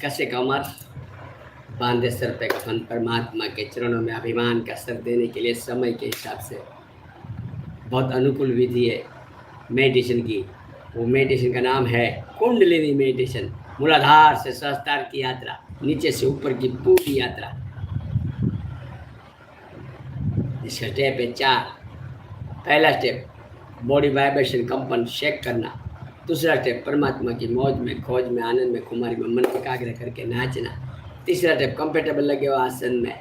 कसे कमर बांधे सर पे कफन, परमात्मा के चरणों में अभिमान का सर देने के लिए समय के हिसाब से बहुत अनुकूल विधि है मेडिटेशन की। वो मेडिटेशन का नाम है कुंडलिनी मेडिटेशन। मूलाधार से सहस्त्रार की यात्रा, नीचे से ऊपर की पूरी यात्रा। इसका स्टेप है 4। पहला स्टेप बॉडी वाइब्रेशन कंपन शेक करना। दूसरा स्टेप परमात्मा की मौज में, खोज में, आनंद में, खुमारी में मन एकाग्र करके नाचना। तीसरा स्टेप कंफर्टेबल लगे हुए आसन में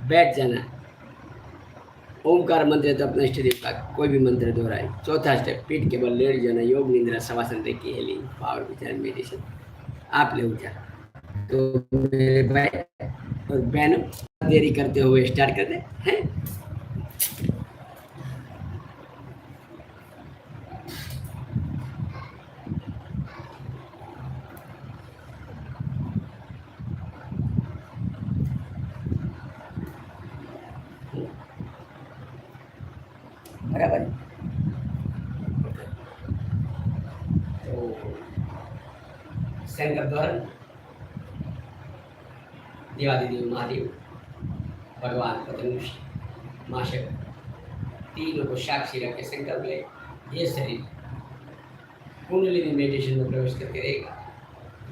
बैठ जाना। ओमकार मंत्र है तो अपना इष्ट देव का कोई भी मंत्र दोहराए। चौथा स्टेप पीठ के बल लेट जाना, योग निंद्रा, शवासन, रेकी, हेलिंग, पावर विचार, मेडिटेशन। आप ले उठा तो मेरे भाई और बहनों, देरी करते हुए स्टार्ट करते हैं। बराबर। तो शंकर द्वार, देवादिदेव महादेव, भगवान पतंग, माँ शक्ति, तीनों को साक्षी रख के संकल्प ले, ये शरीर कुंडलिनी मेडिटेशन में प्रवेश करके रहेगा।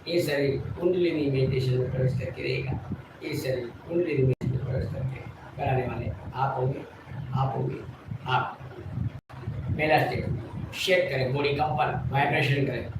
ये शरीर कुंडलिनी मेडिटेशन में प्रवेश करके रहेगा। ये शरीर कुंडलिनी मेडिटेशन में प्रवेश करके कराने वाले आप होंगे, आप होंगे, आप। पहला स्टेप शेक करें, बॉडी कंपन वाइब्रेशन करें।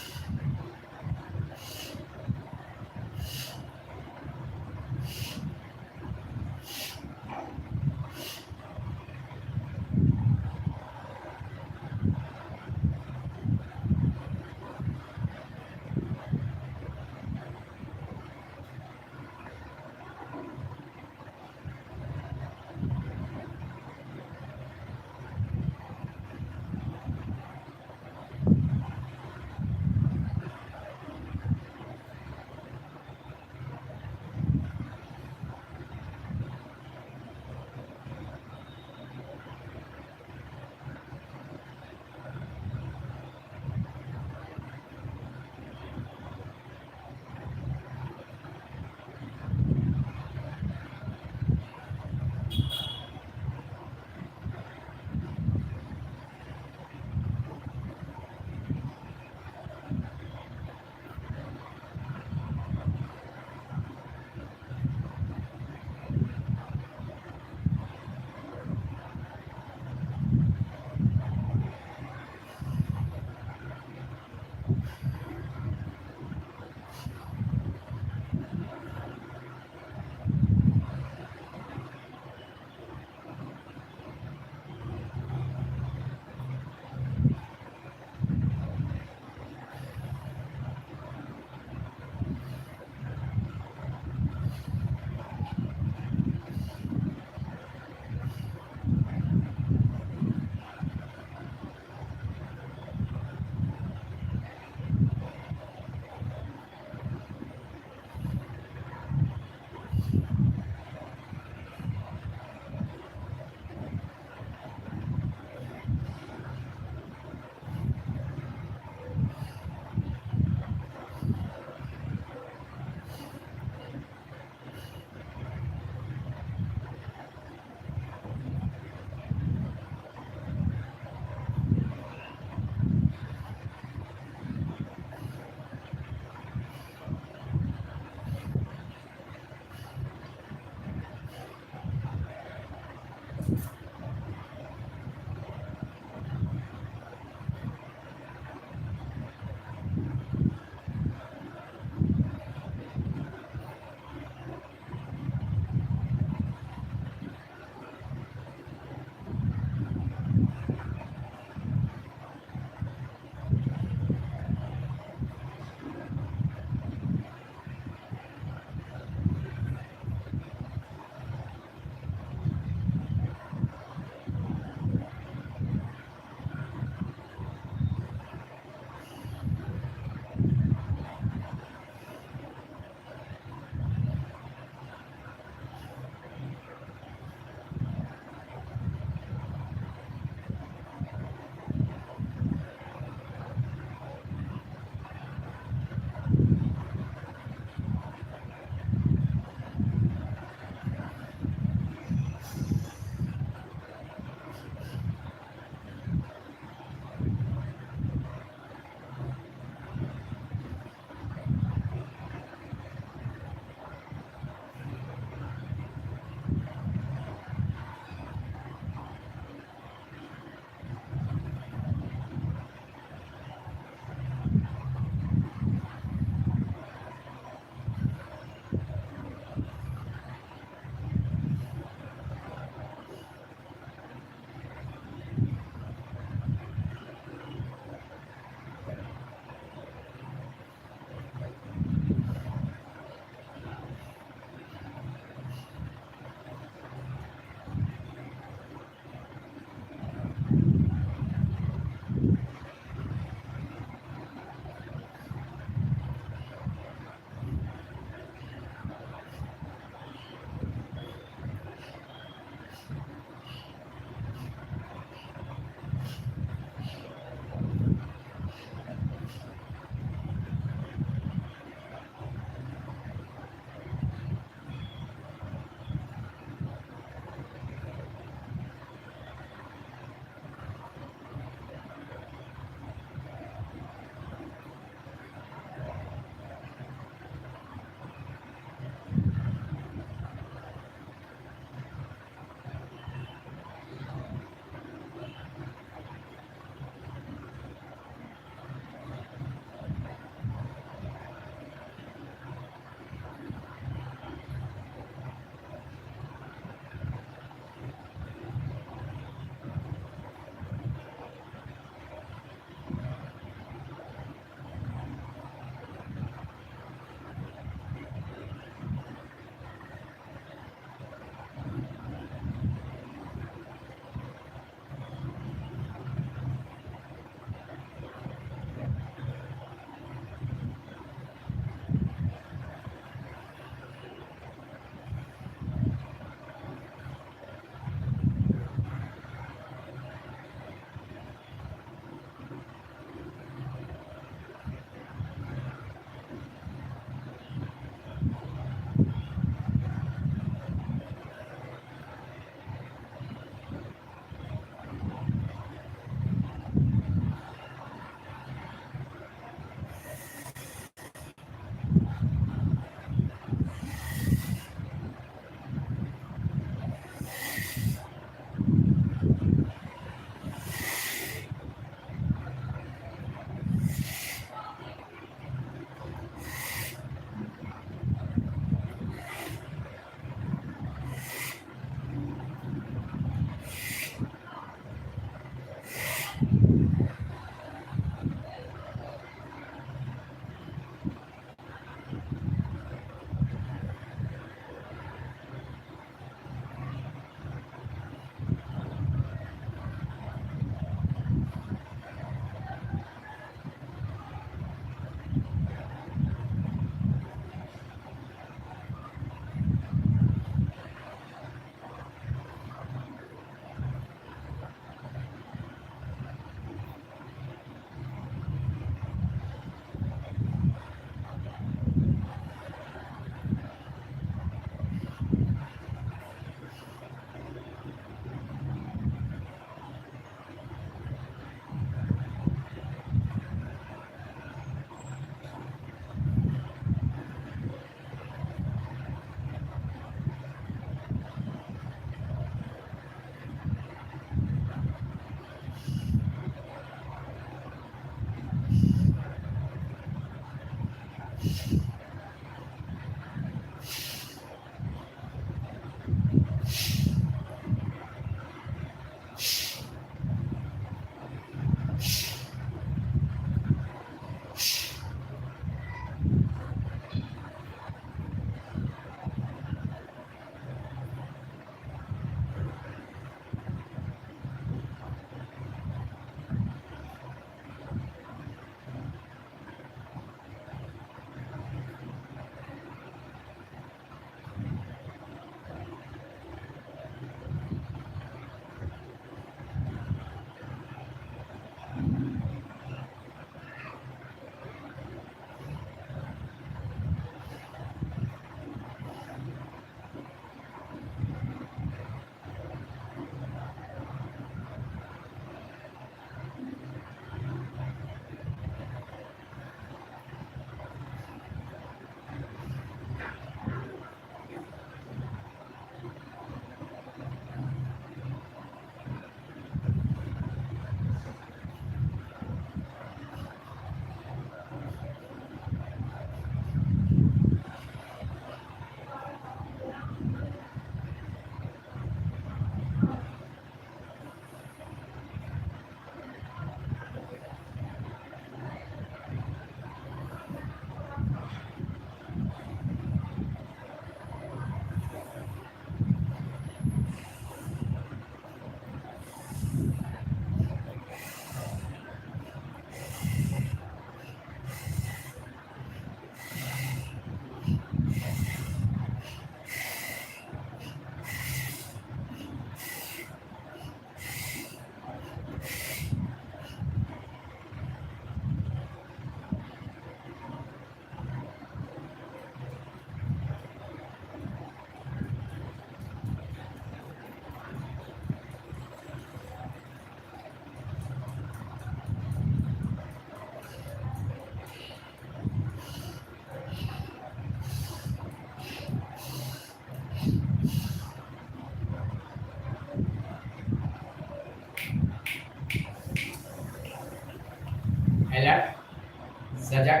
अलर्ट, सजग,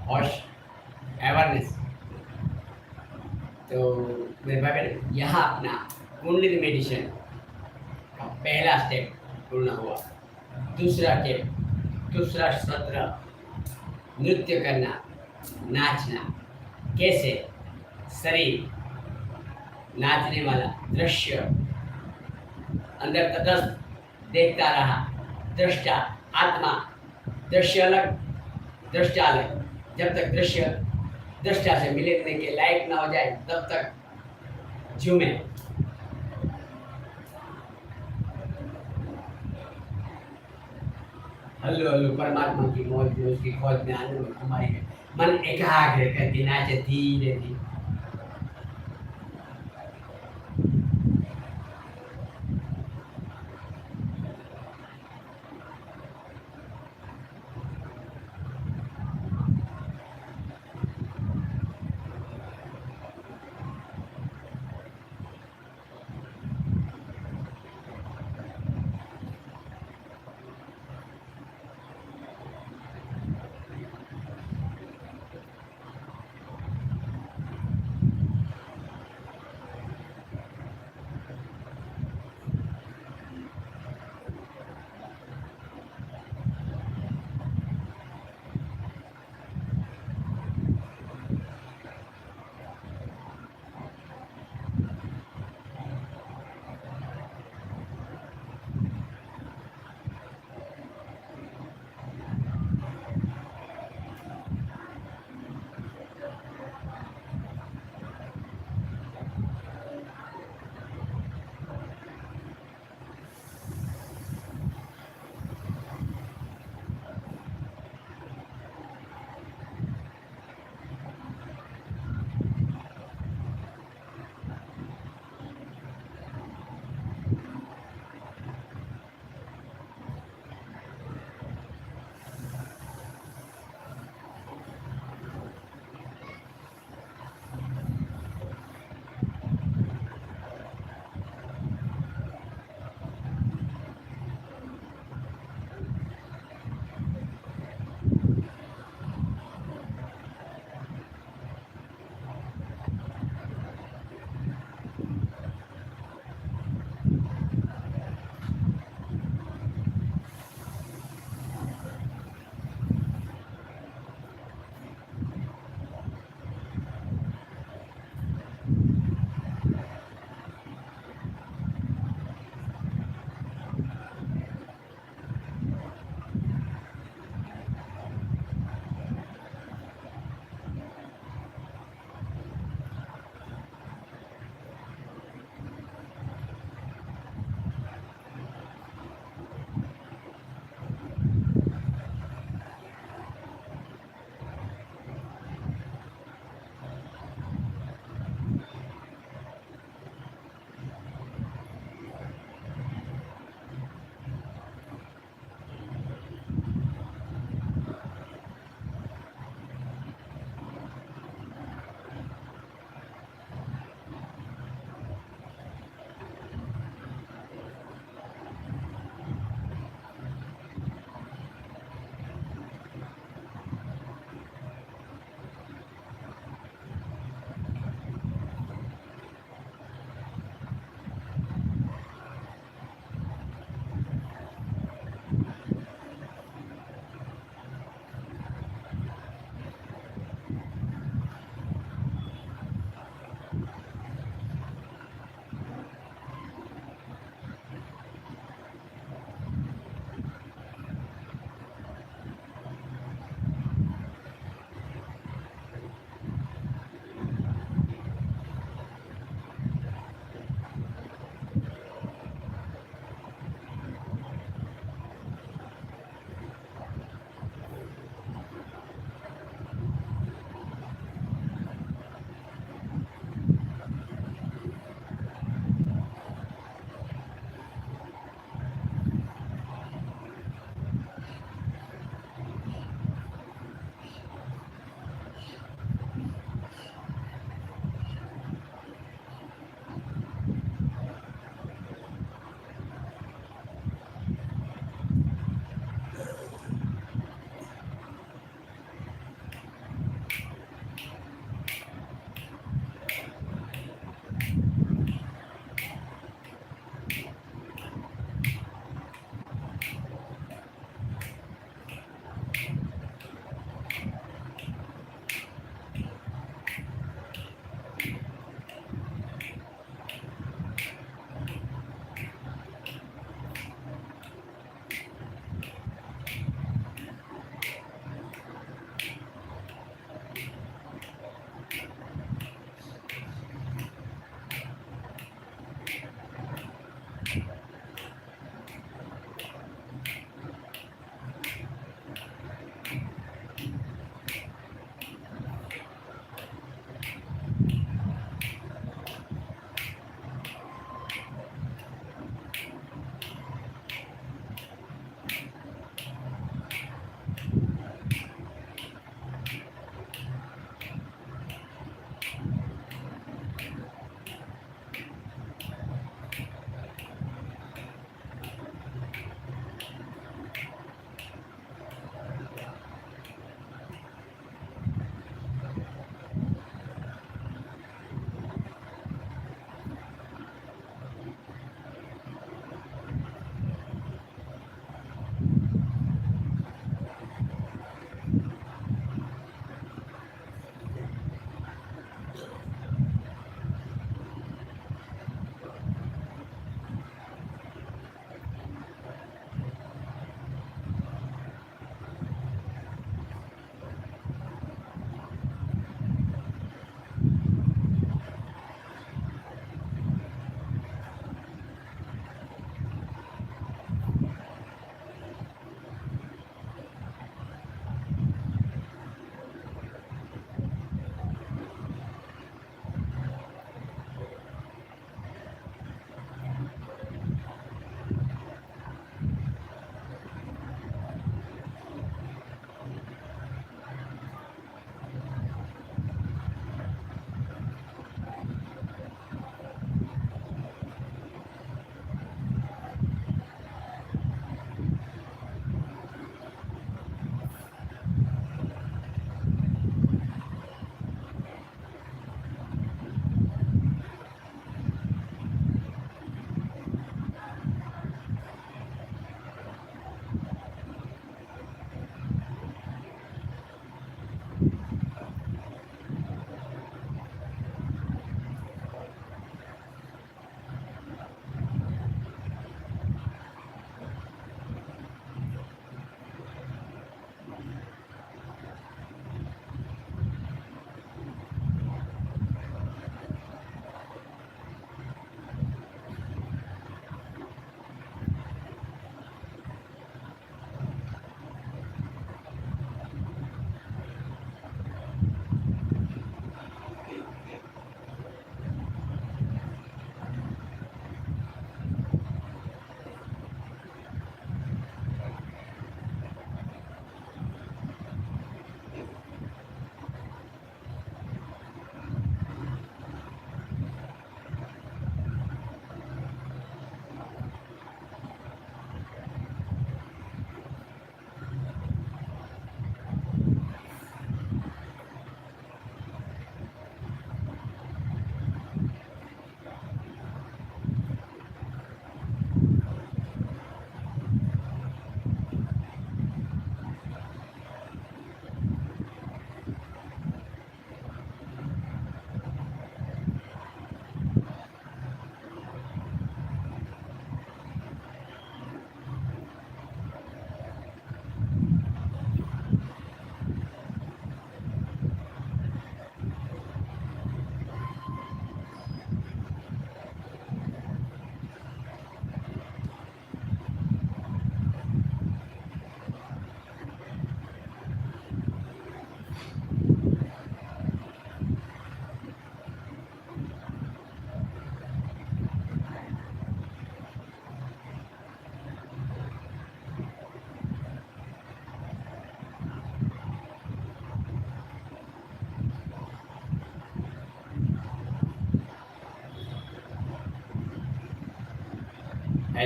होश, अवेयरनेस। तो मेरे भाई बहन, यहाँ अपना कुंडली मेडिटेशन का पहला स्टेप पूर्ण हुआ। दूसरा सत्र नृत्य करना, नाचना। कैसे? शरीर, नाचने वाला दृश्य, अंदर तटस्थ देखता रहा, दृष्टा, आत्मा। दृश्य अलग, दृष्टा अलग। जब तक दृश्य दृष्टा से मिलने के लायक ना हो जाए तब तक झूमे। हल्लो हल्लो परमात्मा की मौज में, उसकी खोज में, आनंद में, हमारी मन एकाग्र करके नाचे धीरे धीरे।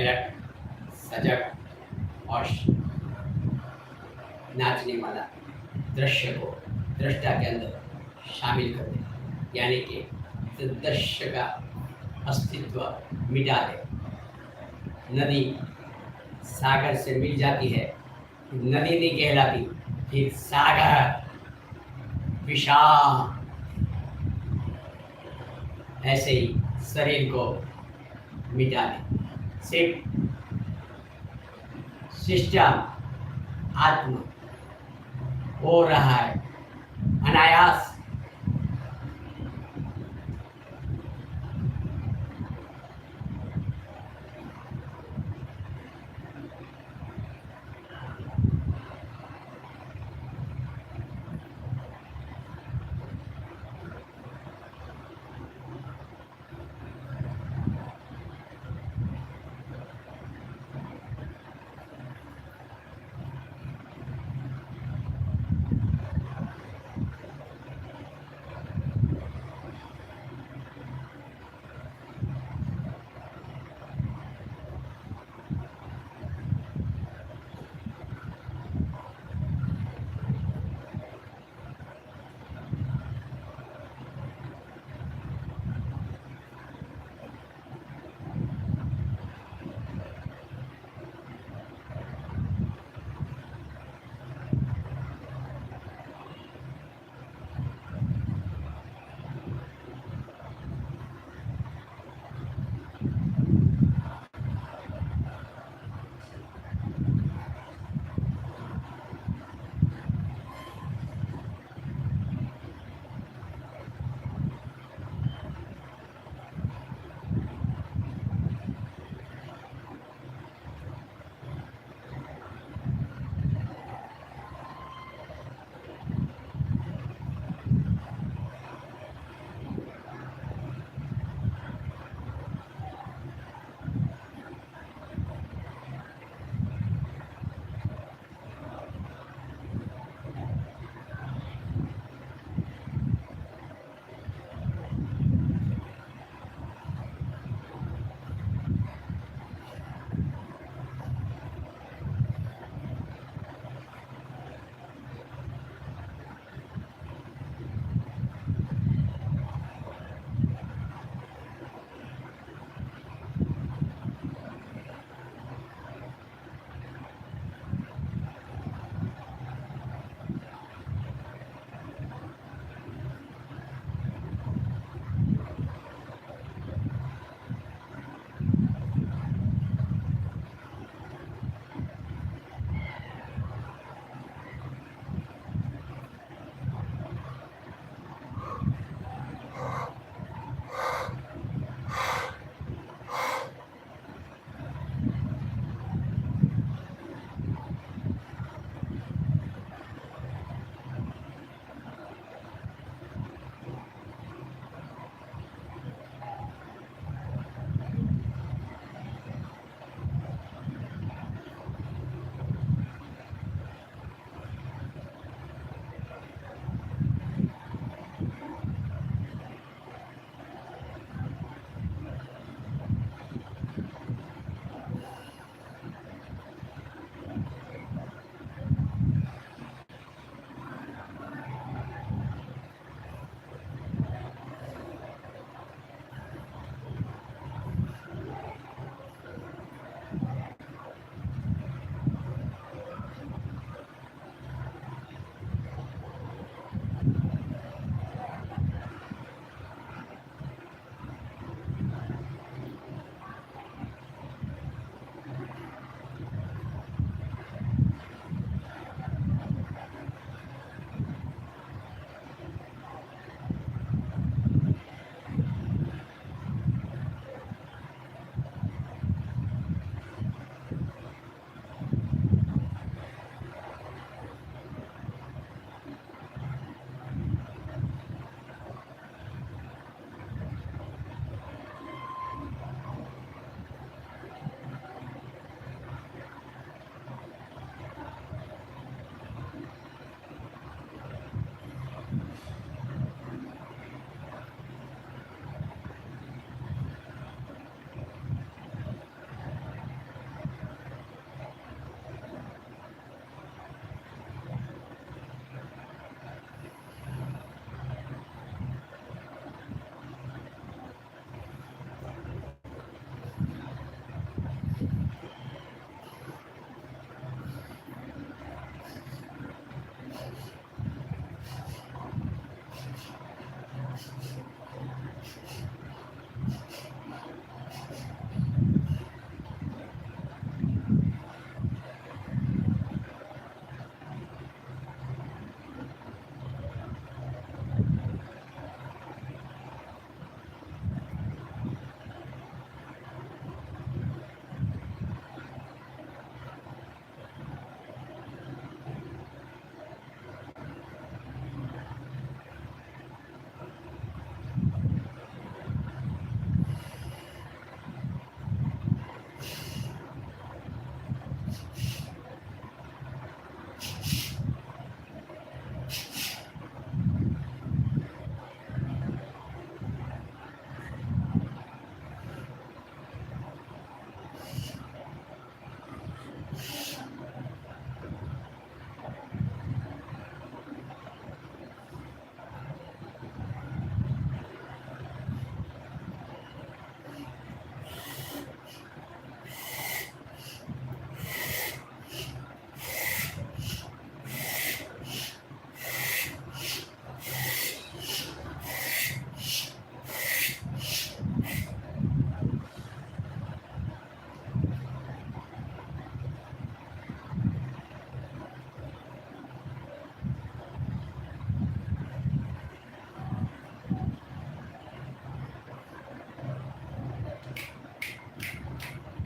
अलर्ट, सजग और नाचने वाला दृश्य को दृष्टा के अंदर शामिल कर दे, यानी कि दृश्य का अस्तित्व मिटा दे। नदी सागर से मिल जाती है, नदी नहीं कहलाती, फिर सागर विशाल। ऐसे ही शरीर को मिटा दे, सिर्फ सिस्टम आत्मा हो रहा है अनायास।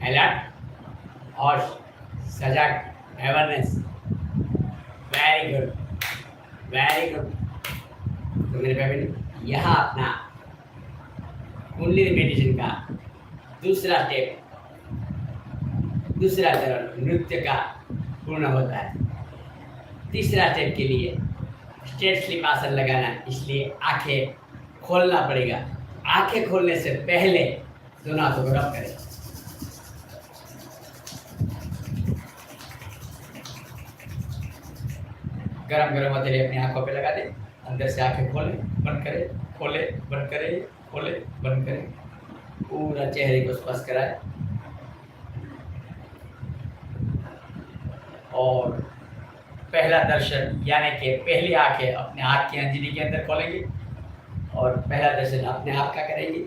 अलर्ट और सजग awareness. Very good, very good. तो मेरे भाई यहाँ अपना कुंडली मेडिटेशन का दूसरा स्टेप, दूसरा चरण नृत्य का पूर्ण होता है। तीसरा स्टेप के लिए स्ट्रेट स्लीप आसन लगाना, इसलिए आंखें खोलना पड़ेगा। आंखें खोलने से पहले दोनों हाथों को रब करें। गरम गरम तेल अपनी आंखों पे लगा दे, अंदर से आंखें खोले बंद करे, खोले बंद करे, खोले बंद करे, पूरा चेहरे को स्पर्श कराए और पहला दर्शन यानी कि पहली आंखें अपने हाथ की अंजलि के अंदर खोलेंगे और पहला दर्शन अपने आप का करेंगे।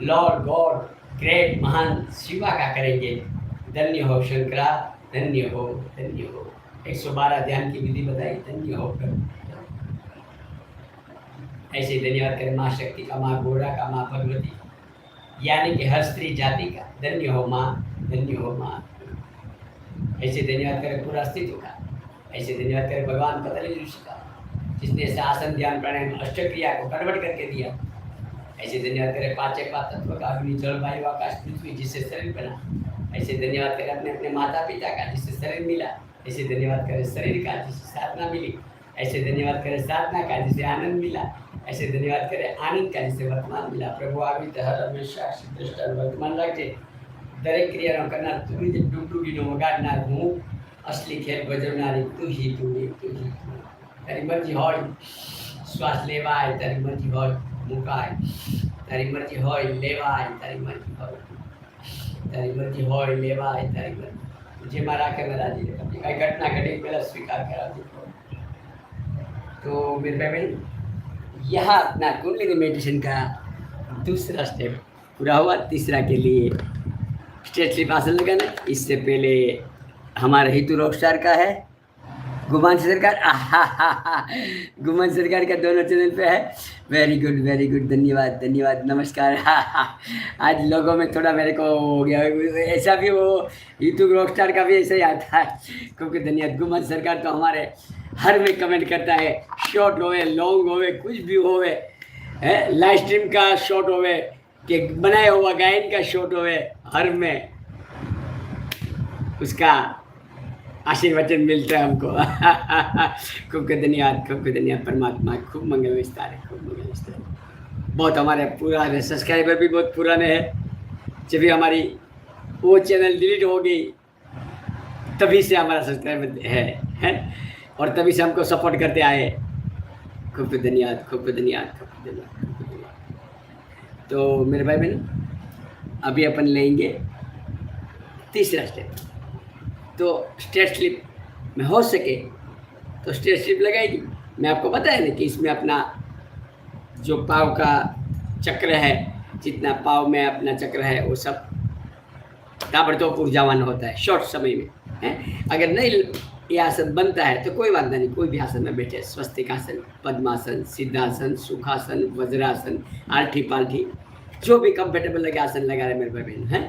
लॉर्ड गॉड ग्रेट महान शिवा का करेंगे। धन्य हो शंकरा, धन्य हो, धन्य हो। 112 ध्यान की विधि बताई, धन्य हो कर। ऐसे धन्यवाद करें माँ शक्ति का, माँ गोरा का, माँ भगवती यानी कि हर स्त्री जाति का। धन्य हो माँ, धन्य हो माँ। ऐसे धन्यवाद करें पूरा अस्तित्व का। ऐसे धन्यवाद करें भगवान पतंजलि ऋषि का, जिसने इस आसन ध्यान प्राणायाम अष्टक्रिया को कन्वर्ट करके दिया। ऐसे धन्यवाद करें पांचों का तत्व का, अग्नि जल वायु आकाश पृथ्वी, जिससे शरीर बना। ऐसे धन्यवाद करें अपने अपने माता पिता का, जिससे शरीर मिला। ऐसे धन्यवाद करें शरीर का, जिससे साधना मिली। ऐसे धन्यवाद करें साधना का, जिससे आनंद मिला। ऐसे धन्यवाद करें आनंद का, जिससे वर्तमान मिला। प्रभु आवित हर हमेशा दृष्टान वर्तमान रखे। દરેક ક્રિયાનો કરનાર તું જ ડૂબડૂબીનો વગાડનાર હું असली खेल बजवनारी तू ही तू ही तू ही तू। तारी मर्जी होय श्वास लेवाय, तारी मर्जी होय मुकाय, तारी मर्जी होय लेवाय, तारी मर्जी होय, तारी मर्जी होय लेवाय, तारी मर्जी। जेમાં રાખે મેં રાજી રે કઈ ઘટના ઘટી પહેલા સ્વીકાર કરાવજો। तो मेरे भाई बहन, यह अपना कुंडलिनी मेडिटेशन का दूसरा स्टेप पूरा हुआ। तीसरा के लिए स्ट्रेट स्लीप आसन लगाना। इससे पहले हमारा हितू रॉकस्टार का है, गुमान सरकार, गुमान सरकार का दोनों चैनल पे है। वेरी गुड, वेरी गुड, धन्यवाद धन्यवाद, नमस्कार। आज लोगों में थोड़ा मेरे को हो गया, ऐसा भी वो हितू रॉकस्टार का भी ऐसा ही आता है, क्योंकि धन्यवाद। गुमान सरकार तो हमारे हर में कमेंट करता है, शॉर्ट होवे लॉन्ग होवे कुछ भी होवे, लाइव स्ट्रीम का शॉर्ट होवे कि बनाया हुआ गायन का शॉर्ट होवे, हर में उसका आशीर्वचन मिलता है हमको। खूब के धन्यवाद, खूब के धन्यवाद। परमात्मा खूब मंगल विस्तार है, खूब मंगल विस्तार है। बहुत हमारे पुराने सब्सक्राइबर भी बहुत पुराने हैं। जब भी हमारी वो चैनल डिलीट हो गई तभी से हमारा सब्सक्राइबर है और तभी से हमको सपोर्ट करते आए। खूब धन्यवाद, खूब धन्यवाद, खूब धन्यवाद। तो मेरे भाई बहन, अभी अपन लेंगे तीसरा स्टेप। तो स्ट्रेट स्लिप में हो सके तो स्ट्रेट स्लिप लगाएगी। मैं आपको बताया ना कि इसमें अपना जो पाव का चक्र है, जितना पाव में अपना चक्र है वो सब ताबड़तोड़ ऊर्जावान होता है शॉर्ट समय में है। अगर नहीं ये आसन बनता है तो कोई बात नहीं, कोई भी आसन में बैठे, स्वस्तिक आसन, पद्मासन, सिद्धासन, सुखासन, वज्रासन, आल्ठी पाल्ठी, जो भी कंफर्टेबल लगे आसन लगा रहे मेरे भाई बहन है।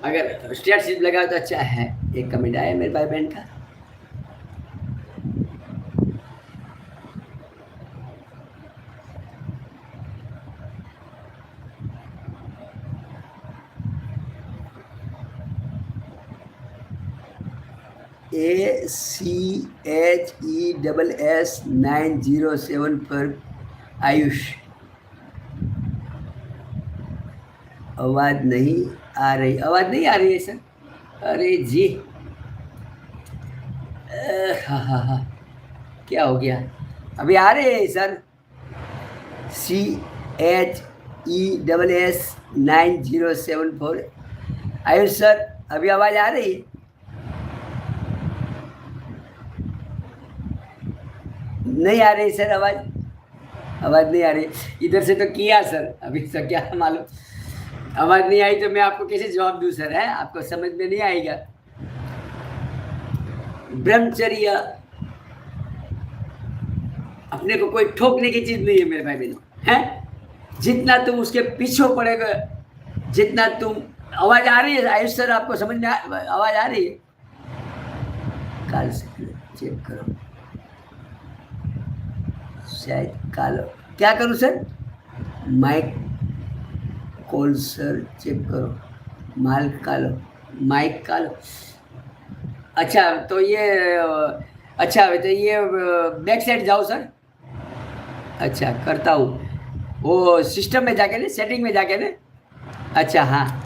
अगर स्ट्रेट स्लिप लगाओ तो अच्छा है। एक कमेंट आया मेरे भाई बहन का, ACHESS907 पर आयुष। आवाज नहीं आ रही, आवाज नहीं आ रही है सर। अरे जी, हाँ, क्या हो गया? अभी आ रहे हैं सर। CHESS907 आयुष सर, अभी आवाज आ रही है? नहीं आ रही सर आवाज, आवाज नहीं आ रही। इधर से तो किया सर, अभी सर क्या मालूम, आवाज नहीं आई तो मैं आपको कैसे जवाब दूं सर, है आपको समझ में नहीं आएगा। ब्रह्मचर्य अपने को कोई ठोकने की चीज नहीं है मेरे भाई बहनों, है। जितना तुम उसके पीछे पड़ेगा, जितना तुम। आवाज आ रही है आयुष सर, आपको समझ में आवाज आ रही है? काल से चेक करो, शायद कालो। क्या करूं sir? Mike call sir check करो, माल कालो, माइक कालो। अच्छा तो ये, अच्छा तो ये बैक साइड जाओ सर। अच्छा करता हूँ, वो सिस्टम में जाके ना, सेटिंग में जाके ना। अच्छा हाँ,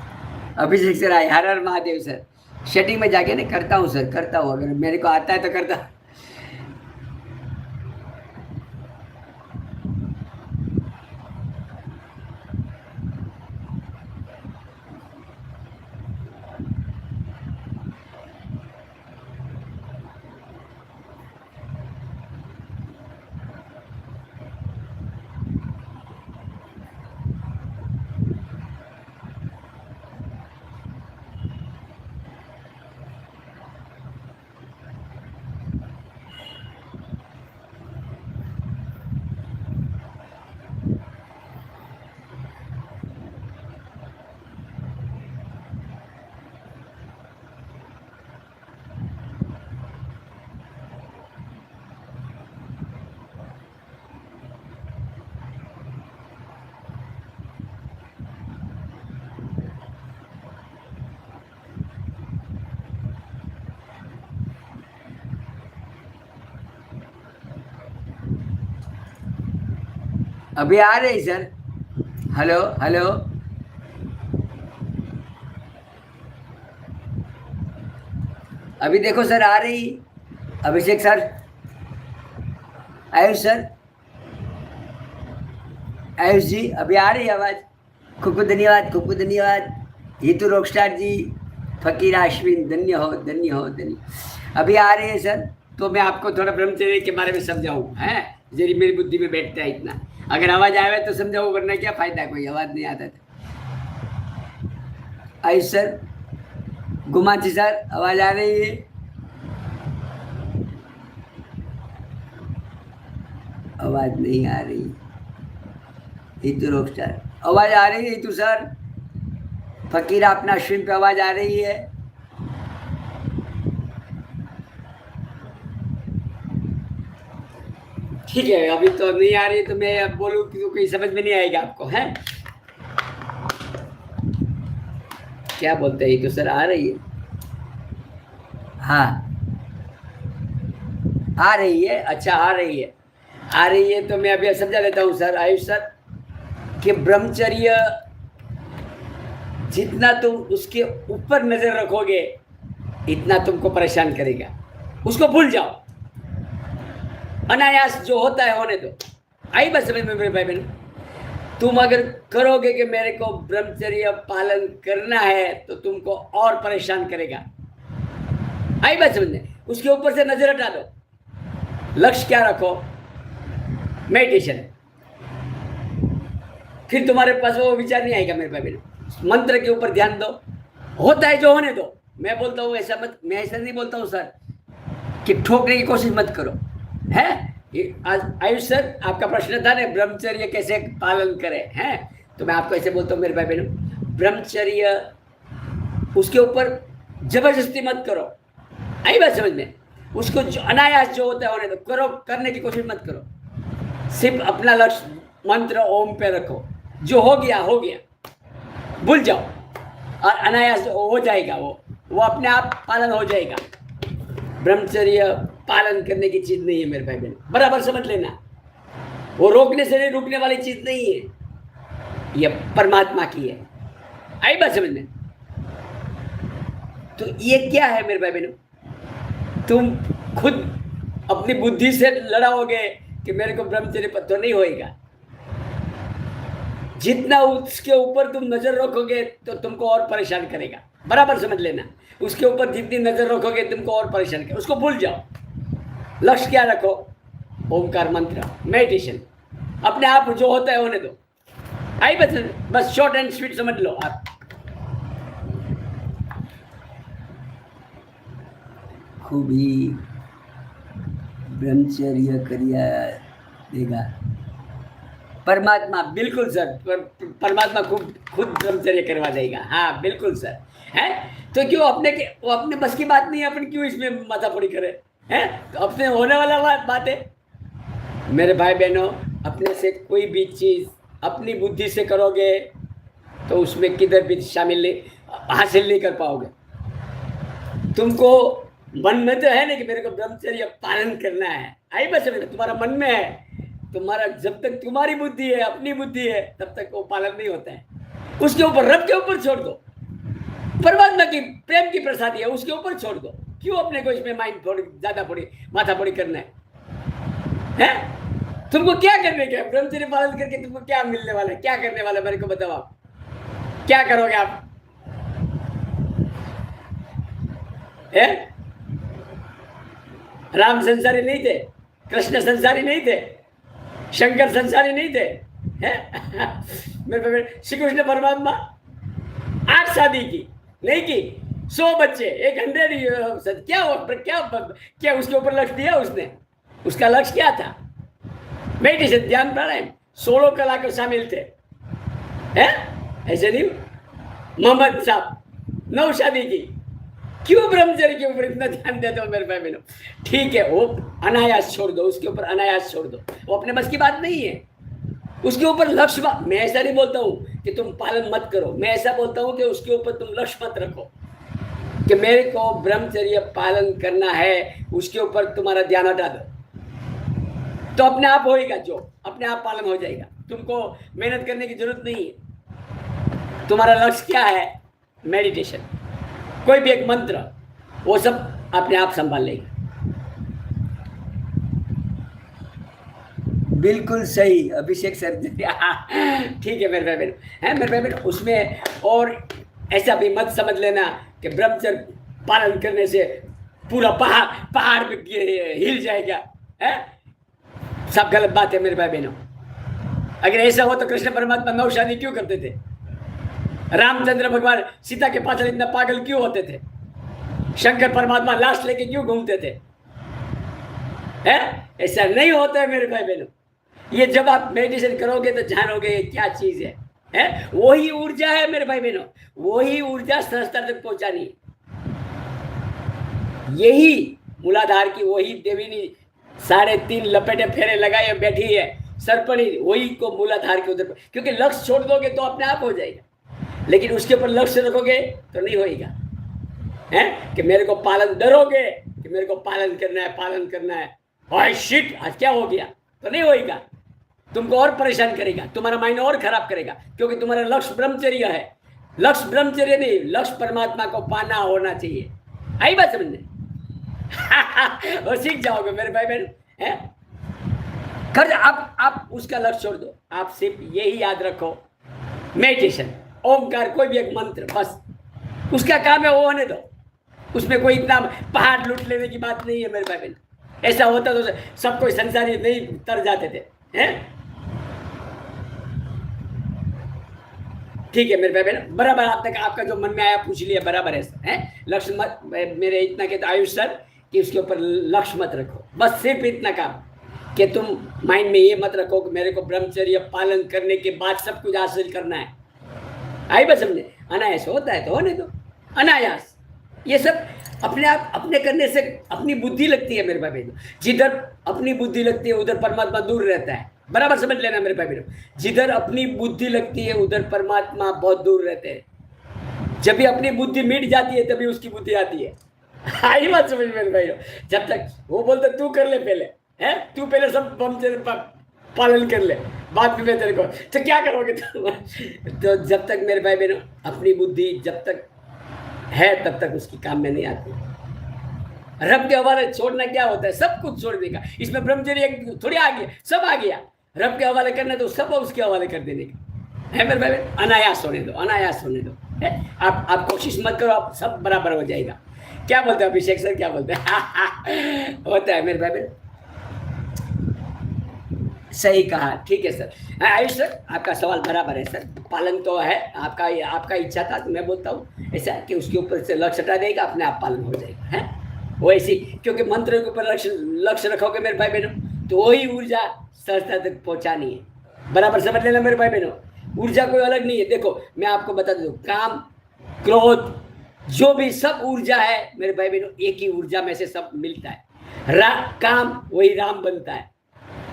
अभिषेक सर आए, हर हर महादेव सर। सेटिंग में जाके ना करता हूँ सर, करता हूँ, अगर मेरे को आता है तो करता। अभी आ रही सर। हेलो हेलो, अभी देखो सर आ रही। अभिषेक सर, आयुष सर, आयुष जी अभी आ रही आवाज? खूब खूब धन्यवाद, खूब खूब धन्यवाद। हितू रॉकस्टार जी, फकीर अश्विन, धन्य हो धन्य हो धन्य। अभी आ रही है सर, तो मैं आपको थोड़ा ब्रह्मचर्य के बारे में समझाऊँ, है जरी मेरी बुद्धि में बैठता है इतना। अगर आवाज आवे तो समझाओ, वरना क्या फायदा, कोई आवाज नहीं आता था। आयुष सर, गुमाची सर, आवाज आ रही है? आवाज नहीं आ रही। हितू रॉकस्टार, आवाज आ रही है हितू सर? फकीर अपना अश्विन पे आवाज आ रही है? ठीक है, अभी तो नहीं आ रही तो मैं अब बोलूं कि तो कोई समझ में नहीं आएगा आपको, है? क्या बोलते हैं तो सर, आ रही है? हाँ आ रही है, अच्छा आ रही है, आ रही है तो मैं अभी समझा लेता हूँ सर। आयुष सर, कि ब्रह्मचर्य जितना तुम उसके ऊपर नजर रखोगे इतना तुमको परेशान करेगा। उसको भूल जाओ, अनायास जो होता है होने दो। आई बात समझ में मेरे भाई बहन? तुम अगर करोगे कि मेरे को ब्रह्मचर्य पालन करना है तो तुमको और परेशान करेगा। आई बात समझ में? उसके ऊपर से नजर हटा दो, लक्ष्य क्या रखो? मेडिटेशन। फिर तुम्हारे पास वो विचार नहीं आएगा मेरे भाई बहन। मंत्र के ऊपर ध्यान दो, होता है जो होने दो। मैं बोलता हूँ ऐसा मत, मैं ऐसा नहीं बोलता हूँ सर कि ठोकने की कोशिश मत करो, है? आयुष सर, आपका प्रश्न था ना ब्रह्मचर्य कैसे पालन करें, हैं? तो मैं आपको ऐसे बोलता हूँ मेरे भाई बहनों, ब्रह्मचर्य उसके ऊपर जबरदस्ती मत करो। आई बात समझ में? उसको जो अनायास जो होता है होने दो, करो, करने की कोशिश मत करो। सिर्फ अपना लक्ष्य मंत्र ओम पे रखो, जो हो गया हो गया, भूल जाओ और अनायास हो जाएगा, वो अपने आप पालन हो जाएगा। ब्रह्मचर्य पालन करने की चीज नहीं है मेरे भाई बहन, बराबर समझ लेना। वो रोकने से नहीं रुकने वाली चीज नहीं है, ये परमात्मा की है। आई बात समझ में? तो ये क्या है मेरे भाई बहनों? तुम खुद अपनी बुद्धि से लड़ाओगे कि मेरे को ब्रह्मचर्य पर तो नहीं होएगा। जितना उसके ऊपर तुम नजर रखोगे तो तुमको और परेशान करेगा, बराबर समझ लेना। उसके ऊपर जितनी नजर रखोगे तुमको और परेशान करेगा। उसको भूल जाओ, लक्ष्य क्या रखो? ओमकार मंत्र, मेडिटेशन, अपने आप जो होता है होने दो। आई बस शॉर्ट एंड स्वीट समझ लो आप। खूब ही ब्रह्मचर्य करिया देगा परमात्मा। बिल्कुल सर, परमात्मा खुद ब्रह्मचर्य करवा देगा। हाँ बिल्कुल सर, है तो क्यों वो अपने बस की बात नहीं है, अपन क्यों इसमें माथापड़ी करे? हैं तो अपने होने वाला बात है मेरे भाई बहनों। अपने से कोई भी चीज अपनी बुद्धि से करोगे तो उसमें किधर भी शामिल नहीं, हासिल नहीं कर पाओगे। तुमको मन में तो है ना कि मेरे को ब्रह्मचर्य पालन करना है, आई बस तुम्हारा मन में है। तुम्हारा जब तक तुम्हारी बुद्धि है, अपनी बुद्धि है, तब तक वो पालन नहीं होता है। उसके ऊपर, रब के ऊपर छोड़ दो। परमात्मा की प्रेम की प्रसादी है, उसके ऊपर छोड़ दो। क्यों अपने को इसमें माइंड थोड़ी ज्यादा पड़ी माथा पड़ी करना है? तुमको क्या करने का? ब्रह्मचर्य पालन करके तुमको क्या मिलने वाला है? क्या करने वाला है मेरे को बताओ। आप क्या करोगे? आप राम संसारी नहीं थे, कृष्ण संसारी नहीं थे, शंकर संसारी नहीं थे, मेरे श्री कृष्ण परमात्मा 8 शादी की नहीं की, 100 बच्चे, 100 क्या उसके ऊपर लक्ष्य दिया उसने? उसका लक्ष्य क्या था? मेडिटेशन, ध्यान, प्राणायाम। 16 कलाकार शामिल थे, ऐसे नहीं? मोहम्मद साहब 9 शादी की। क्यों ब्रह्मचर्य के ऊपर इतना ध्यान देते हो मेरे भाई बहनों? ठीक है, वो अनायास छोड़ दो, उसके ऊपर अनायास छोड़ दो, वो अपने बस की बात नहीं है। उसके ऊपर लक्ष्य, मैं ऐसा नहीं बोलता हूं कि तुम पालन मत करो, मैं ऐसा बोलता हूं कि उसके ऊपर तुम लक्ष्य मत रखो कि मेरे को ब्रह्मचर्य पालन करना है, उसके ऊपर तुम्हारा ध्यान हटा दो तो अपने आप होएगा, जो अपने आप पालन हो जाएगा। तुमको मेहनत करने की जरूरत नहीं है। तुम्हारा लक्ष्य क्या है? मेडिटेशन, कोई भी एक मंत्र, वो सब अपने आप संभाल लेगा। बिल्कुल सही अभिषेक सर, ठीक है मेरे भाई बहन, है मेरे भाई बहन। उसमें और ऐसा भी मत समझ लेना कि ब्रह्मचर्य पालन करने से पूरा पहाड़ पे हिल जाएगा, है? सब गलत बात है मेरे भाई बहनों। अगर ऐसा हो तो कृष्ण परमात्मा 9 शादी क्यों करते थे? रामचंद्र भगवान सीता के पास इतना पागल क्यों होते थे? शंकर परमात्मा लाश लेके क्यों घूमते थे? ऐसा नहीं होता है मेरे भाई बहनों। ये जब आप मेडिटेशन करोगे तो जानोगे क्या चीज है? वही ऊर्जा है मेरे भाई बहनों, वही ऊर्जा सहस्त्र तक पहुंचानी है। यही मूलाधार की वही देविनी 3.5 लपेटे फेरे लगाए बैठी है, सरपणी, वही को मूलाधार के उधर। क्योंकि लक्ष्य छोड़ दोगे तो अपने आप हो जाएगा, लेकिन उसके ऊपर लक्ष्य रखोगे तो नहीं होएगा, है? कि मेरे को पालन, डरोगे कि मेरे को पालन करना है, ओह शिट आज क्या हो गया, तो नहीं होएगा। तुमको और परेशान करेगा, तुम्हारा माइंड और खराब करेगा, क्योंकि तुम्हारा लक्ष्य ब्रह्मचर्य है। लक्ष्य ब्रह्मचर्य नहीं, लक्ष्य परमात्मा को पाना होना चाहिए। आई बात समझने? और सीख जाओगे मेरे भाई बहन, है? कर आप उसका लक्ष्य छोड़ दो, आप सिर्फ यही याद रखो, मेडिटेशन, ओमकार, कोई भी एक मंत्र, बस उसका काम है, वो होने दो। उसमें कोई इतना पहाड़ लूट लेने की बात नहीं है मेरे भाई बहन। ऐसा होता तो सब कोई संसारी नहीं तर जाते थे, हैं? ठीक है मेरे भाई बहन, बराबर आपका जो मन में आया पूछ लिया, बराबर है? लक्ष्य मत, मेरे इतना कहते आयुष सर कि उसके ऊपर लक्ष्य मत रखो, बस सिर्फ इतना काम कि तुम माइंड में ये मत रखो कि मेरे को ब्रह्मचर्य पालन करने के बाद सब कुछ हासिल करना है। आई बस समझे? अनायास होता है तो होने दो, अनायास। ये सब अपने आप अपने करने से अपनी बुद्धि लगती है मेरे भाई बहनों। जिधर अपनी बुद्धि लगती है उधर परमात्मा दूर रहता है, बराबर समझ लेना मेरे भाई बहनों। जिधर अपनी बुद्धि लगती है उधर परमात्मा बहुत दूर रहते हैं। जब भी अपनी बुद्धि मिट जाती है तभी उसकी बुद्धि आती है। आई बात समझ में भाई। जब तक वो बोलते तू कर ले पहले, है तू पहले सब पालन कर ले, बाद में मैं तेरे को, तो क्या करोगे तुम? तो जब तक मेरे भाई बहनों अपनी बुद्धि जब तक है तब तक उसकी काम में नहीं आती। रब के हवाले छोड़ना क्या होता है? सब कुछ छोड़ देगा। इसमें ब्रह्मचर्य थोड़ी आ गया, सब आ गया। रब के हवाले करना तो सब उसके हवाले कर देने का है मेरे भाई। अनायास होने दो, अनायास होने दो, है? आप कोशिश मत करो, आप सब बराबर हो जाएगा। क्या बोलते हैं अभिषेक सर, क्या बोलते हैं? होता है मेरे भाई। सही कहा, ठीक है सर। आयुष सर, आपका सवाल बराबर है सर। पालन तो है आपका इच्छा था, तो मैं बोलता हूँ ऐसा कि उसके ऊपर से लक्ष्य हटा देगा, अपने आप पालन हो जाएगा, है वो ऐसी। क्योंकि मंत्र के ऊपर लक्ष्य रखोगे मेरे भाई बहनों, तो वही ऊर्जा सहजता तक पहुंचानी है। बराबर समझ लेना मेरे भाई बहनों, ऊर्जा कोई अलग नहीं है। देखो मैं आपको बता दूं, काम, क्रोध, जो भी सब ऊर्जा है मेरे भाई बहनों, एक ही ऊर्जा में से सब मिलता है। काम वही राम बनता है।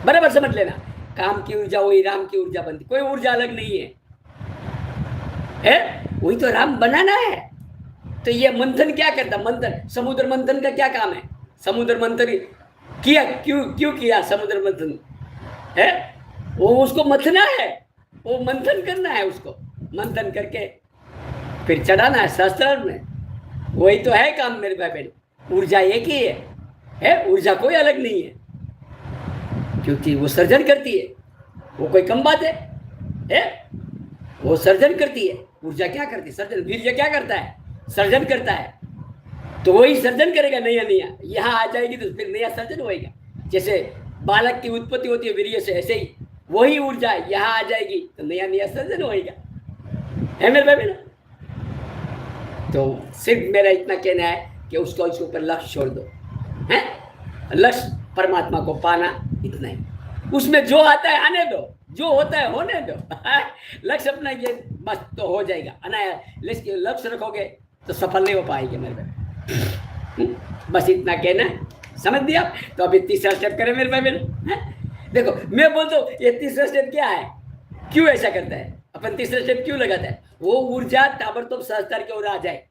बराबर समझ लेना, काम की ऊर्जा वही राम की ऊर्जा बनती, कोई ऊर्जा अलग नहीं है? वही तो राम बनाना है। तो ये मंथन क्या करता? मंथन, समुद्र मंथन का क्या काम है? समुद्र मंथन किया, क्यों किया समुद्र मंथन? है वो उसको मथना है, वो मंथन करना है, उसको मंथन करके फिर चढ़ाना है शास्त्र में। वही तो है काम मेरे भाई बहन। ऊर्जा एक ही है? ऊर्जा कोई अलग नहीं है, क्योंकि वो सर्जन करती है। वो कोई कम बात है? वो सर्जन करती है। ऊर्जा क्या करती है? सर्जन। वीर्य क्या करता है? सर्जन करता है। तो वही सर्जन करेगा नया नया, यहाँ आ जाएगी तो फिर नया सर्जन होएगा। जैसे बालक की उत्पत्ति होती है वीर्य से, ऐसे ही वही ऊर्जा यहाँ आ जाएगी तो नया नया सर्जन होएगा, है मेरे भाई बहन। तो सिर्फ मेरा इतना कहना है कि उसको इसके ऊपर लक्ष्य छोड़ दो, है? लक्ष्य परमात्मा को पाना, इतना ही। उसमें जो आता है आने दो, जो होता है होने दो। लक्ष्य अपना ये बस तो हो जाएगा अनायास। लेकिन लक्ष्य रखोगे तो सफल नहीं हो पाएंगे मेरे भाई। बस इतना कहना, समझ दिया? तो अभी तीसरा स्टेप करें मेरे भाई बहन। देखो मैं बोलता हूँ ये तीसरा स्टेप क्या है, क्यों ऐसा करता है अपन? तीसरा स्टेप क्यों लगाता है? वो ऊर्जा ताबड़तोब सहस्त्र की ओर आ जाए।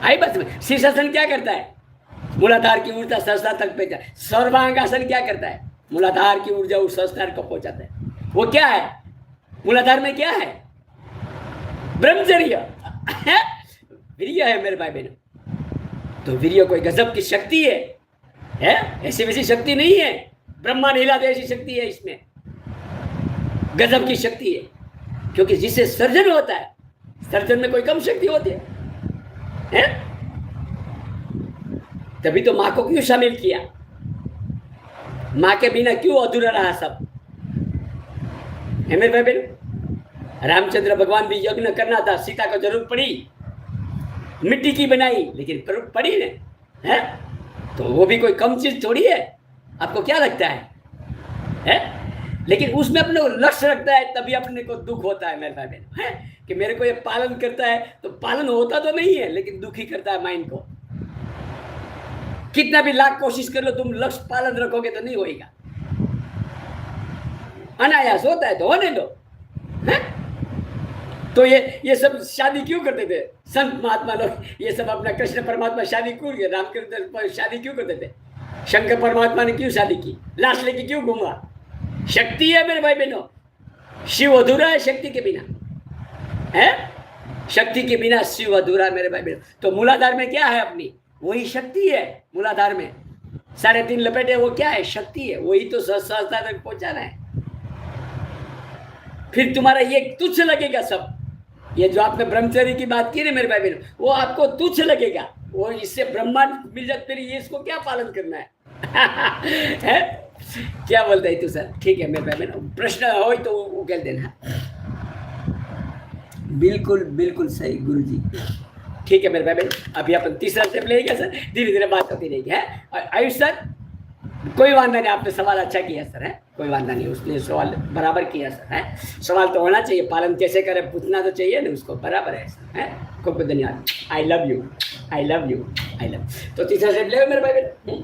आई बस में शीर्षासन क्या करता है? मूलाधार की ऊर्जा सहस्त्र तक पहुंचा। सर्वांगासन क्या करता है? मूलाधार की ऊर्जा उस सहस्त्र को पहुंचाता है। वो क्या है? मूलाधार में क्या है? ब्रह्मचर्य, वीर्य है मेरे भाई बहनों। तो वीर्य कोई गजब की शक्ति है? ऐसी वैसी शक्ति नहीं है। ब्रह्मांड हिला दे ऐसी शक्ति है इसमें, गजब की शक्ति है। क्योंकि जिससे सर्जन होता है, सर्जन में कोई कम शक्ति होती है? तभी तो माँ को क्यों शामिल किया? माँ के बिना क्यों अधूरा रहा सब, है मेरे भाई बहन। रामचंद्र भगवान भी यज्ञ करना था, सीता को जरूरत पड़ी, मिट्टी की बनाई, लेकिन पड़ी ने, है? तो वो भी कोई कम चीज थोड़ी है। आपको क्या लगता है? लेकिन उसमें अपने को लक्ष्य रखता है, तभी अपने को दुख होता है मेरे भाई बहन, है? कि मेरे को ये पालन करता है, तो पालन होता तो नहीं है, लेकिन दुखी करता है माइंड को। कितना भी लाख कोशिश कर लो, तुम लक्ष्य पालन रखोगे तो नहीं होएगा। अनायास होता है तो होने दो, है? तो ये सब शादी क्यों करते थे संत महात्मा लोग? ये सब अपना कृष्ण परमात्मा शादी क्यों, रामकृष्ण शादी क्यों करते थे? शंकर परमात्मा ने क्यों शादी की? लाश लेके क्यों घूमा? शक्ति है मेरे भाई बहनों, शिव अधूरा है शक्ति के बिना, है? शक्ति के बिना शिव अधूरा मेरे भाई बहनों। तो मूलाधार में क्या है अपनी? वही शक्ति है। मूलाधार में 3.5 लपेटे, वो क्या है? शक्ति है। वही तो सहस्त्रता तक पहुंचाना है। फिर तुम्हारा ये तुच्छ लगेगा सब। ये जो आपने ब्रह्मचर्य की बात की ना मेरे भाई बहनों, वो आपको तुच्छ लगेगा। वो इससे ब्रह्मांड मिल जाते, फिर ये इसको क्या पालन करना है? है? क्या बोलते है तू सर? ठीक है मेरे भाई बहनों, प्रश्न हो तो उकेल देना। बिल्कुल बिल्कुल सही गुरुजी। ठीक है मेरे भाई बहन, अभी अपन तीसरा स्टेप लेंगे सर, धीरे धीरे बात होती रहेगी, है? आयुष सर, कोई वादा नहीं, आपने सवाल अच्छा किया सर, है? कोई वादा नहीं, उसने सवाल बराबर किया सर, है? सवाल तो होना चाहिए, पालन कैसे करे पूछना तो चाहिए ना उसको, बराबर है सर, है? खूब धन्यवाद। आई love you, I love you, I love. तो तीसरा स्टेप ले मेरे भाई बहन।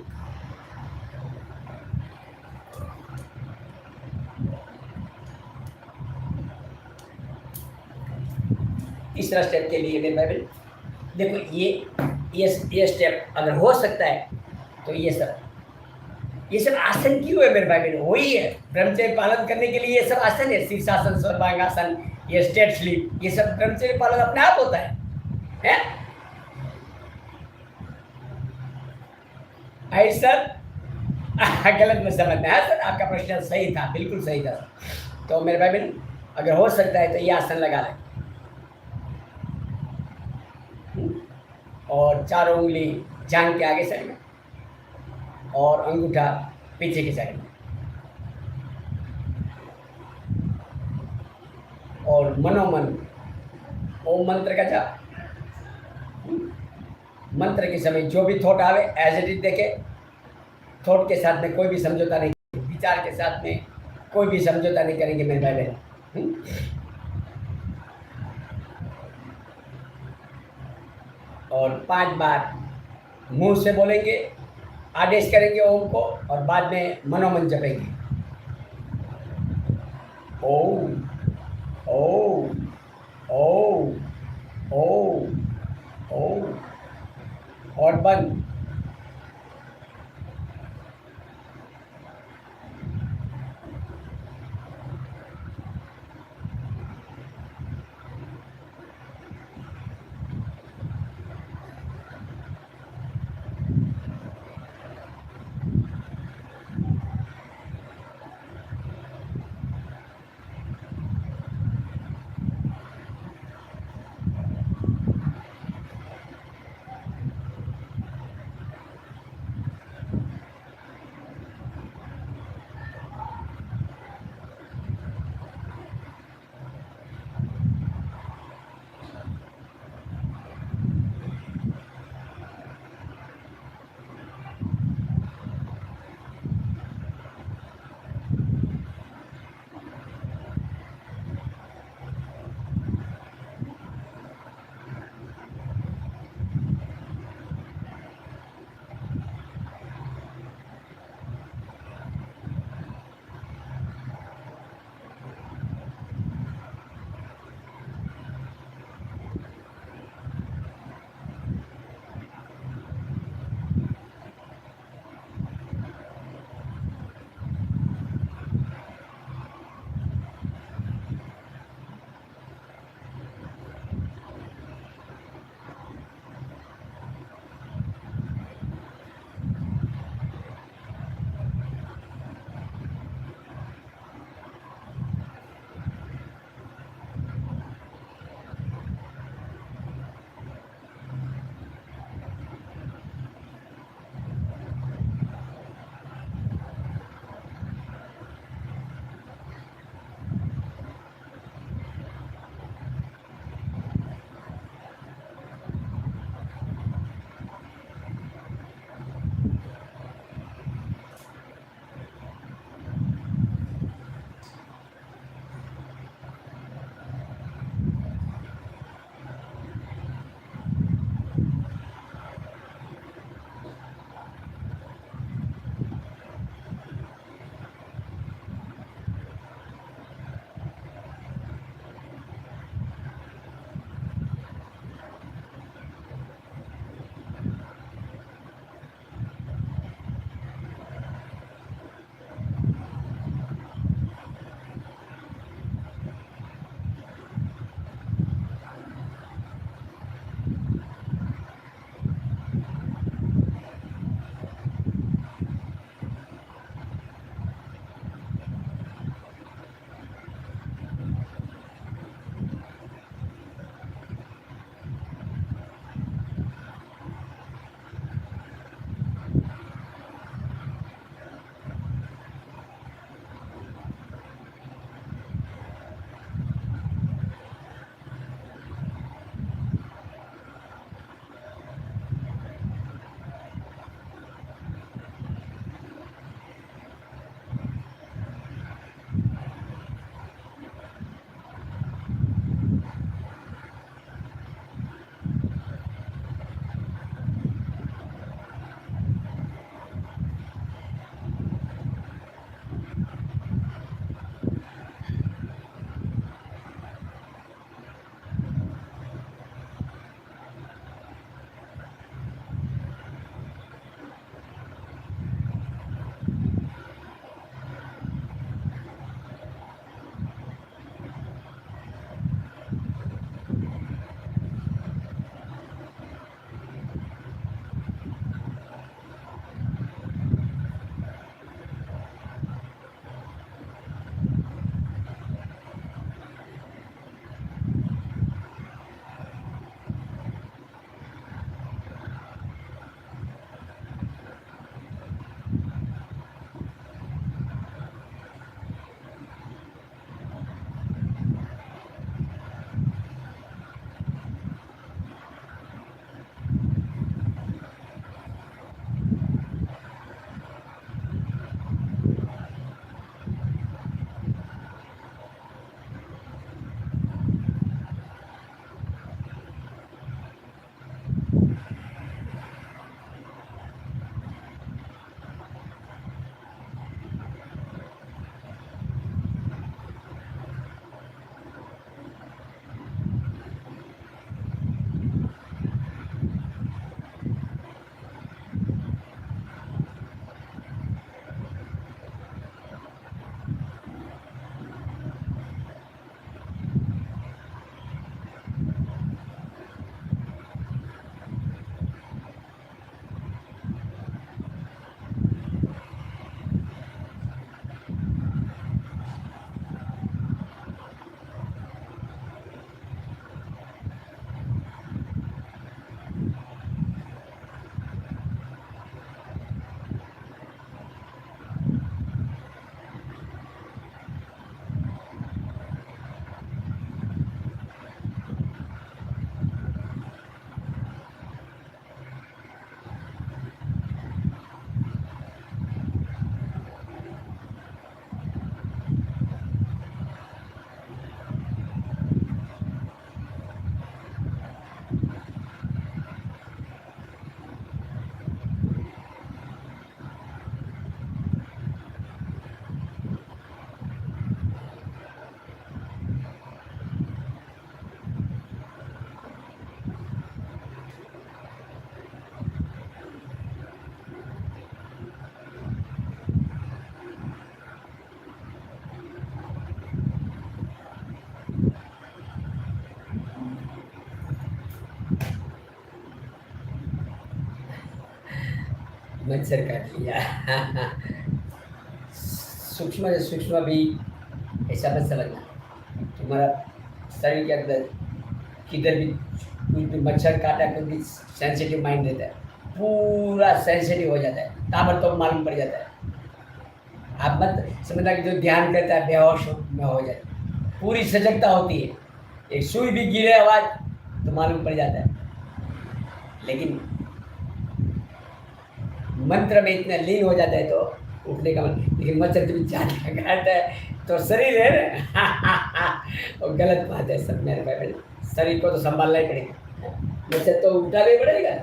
तीसरा स्टेप के लिए मेरे भाई बहन देखो, ये ये स्टेप अगर हो सकता है तो ये सब आसन क्यों है मेरे भाई बहन? वही है, ब्रह्मचर्य पालन करने के लिए ये सब आसन है, शीर्षासन, सर्वांगासन, ये स्ट्रेट स्लीप, ये सब ब्रह्मचर्य पालन अपने आप होता है? ऐसा गलत मत समझना है सर, आपका प्रश्न सही था, बिल्कुल सही था। तो मेरे भाई बहन अगर हो सकता है तो ये आसन लगा लें और चारों उंगली जांघ के आगे साइड में और अंगूठा पीछे की साइड में, और मनोमन ओम मंत्र का जाप। मंत्र के समय जो भी थॉट आवे एज इट इज देखे, थॉट के साथ में कोई भी समझौता नहीं, विचार के साथ में कोई भी समझौता नहीं करेंगे मेरे भाई बहन। और 5 बार मुंह से बोलेंगे, आदेश करेंगे ओम को, और बाद में मनोमन जपेंगे ओम ओम ओम ओम ओम, और बंद। मच्छर काट लिया। सूक्ष्म से सूक्ष्म भी ऐसा मत समझना। तुम्हारा शरीर के अंदर किधर भी कुछ भी मच्छर काटा, कोई भी सेंसिटिव माइंड रहता है, पूरा सेंसिटिव हो जाता है, ताबड़तोड़ मालूम पड़ जाता है। आप मत समझना कि जो ध्यान करता है बेहोश में हो जाता है, पूरी सजगता होती है। एक सुई भी गिरे आवाज तो मालूम पड़ जाता है। लेकिन मंत्र में इतना लीन हो जाता है तो उठने का मन। लेकिन मच्छर जब जान काटता है तो शरीर है ना। और गलत बात है सब मेरे भाई, शरीर को तो संभालना ही पड़ेगा, मच्छर तो उठाना ही पड़ेगा।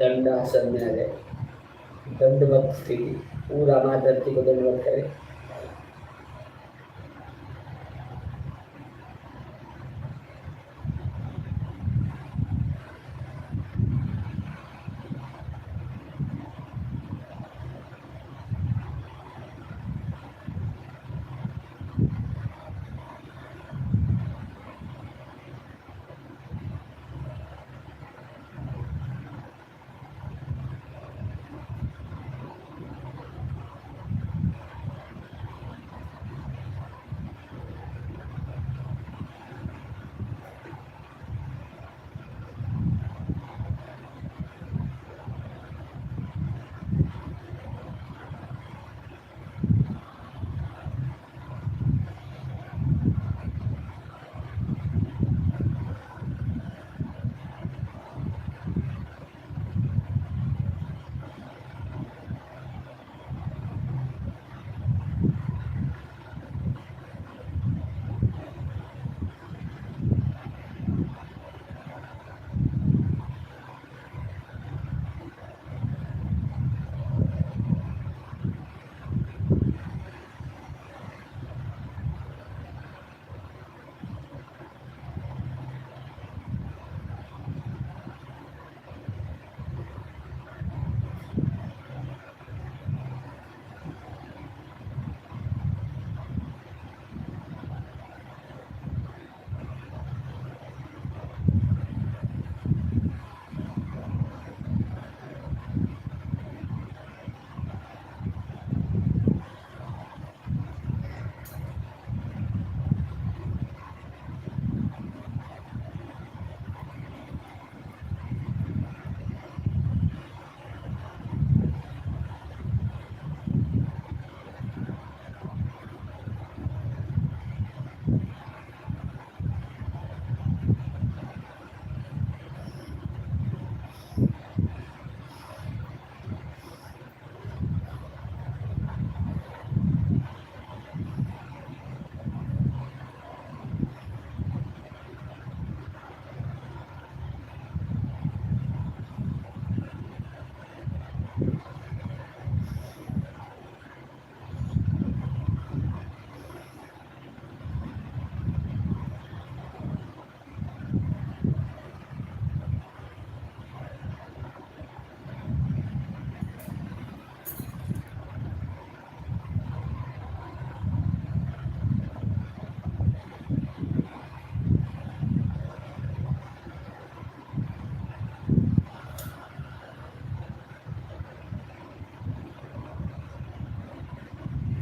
दंडासन में आ गए, दंडवत स्थिति, पूरा माँ धरती को दंडवत करे।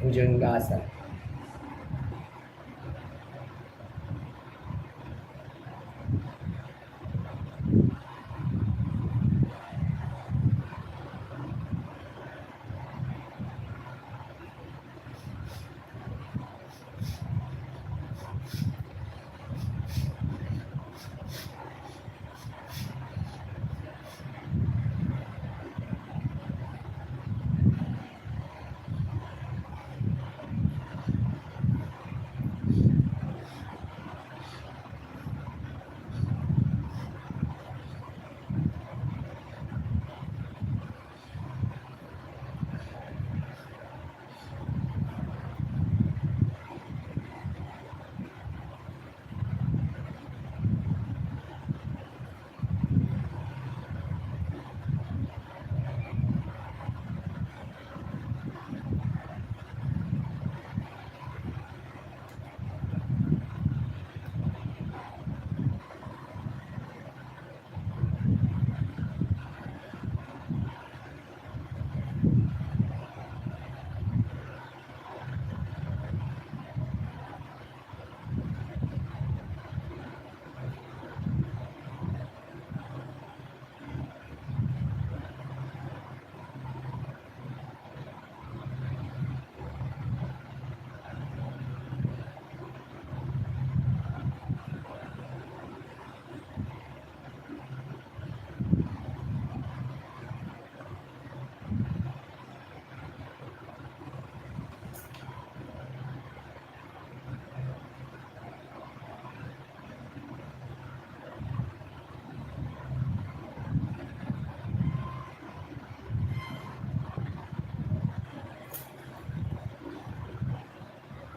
भुजंगासन।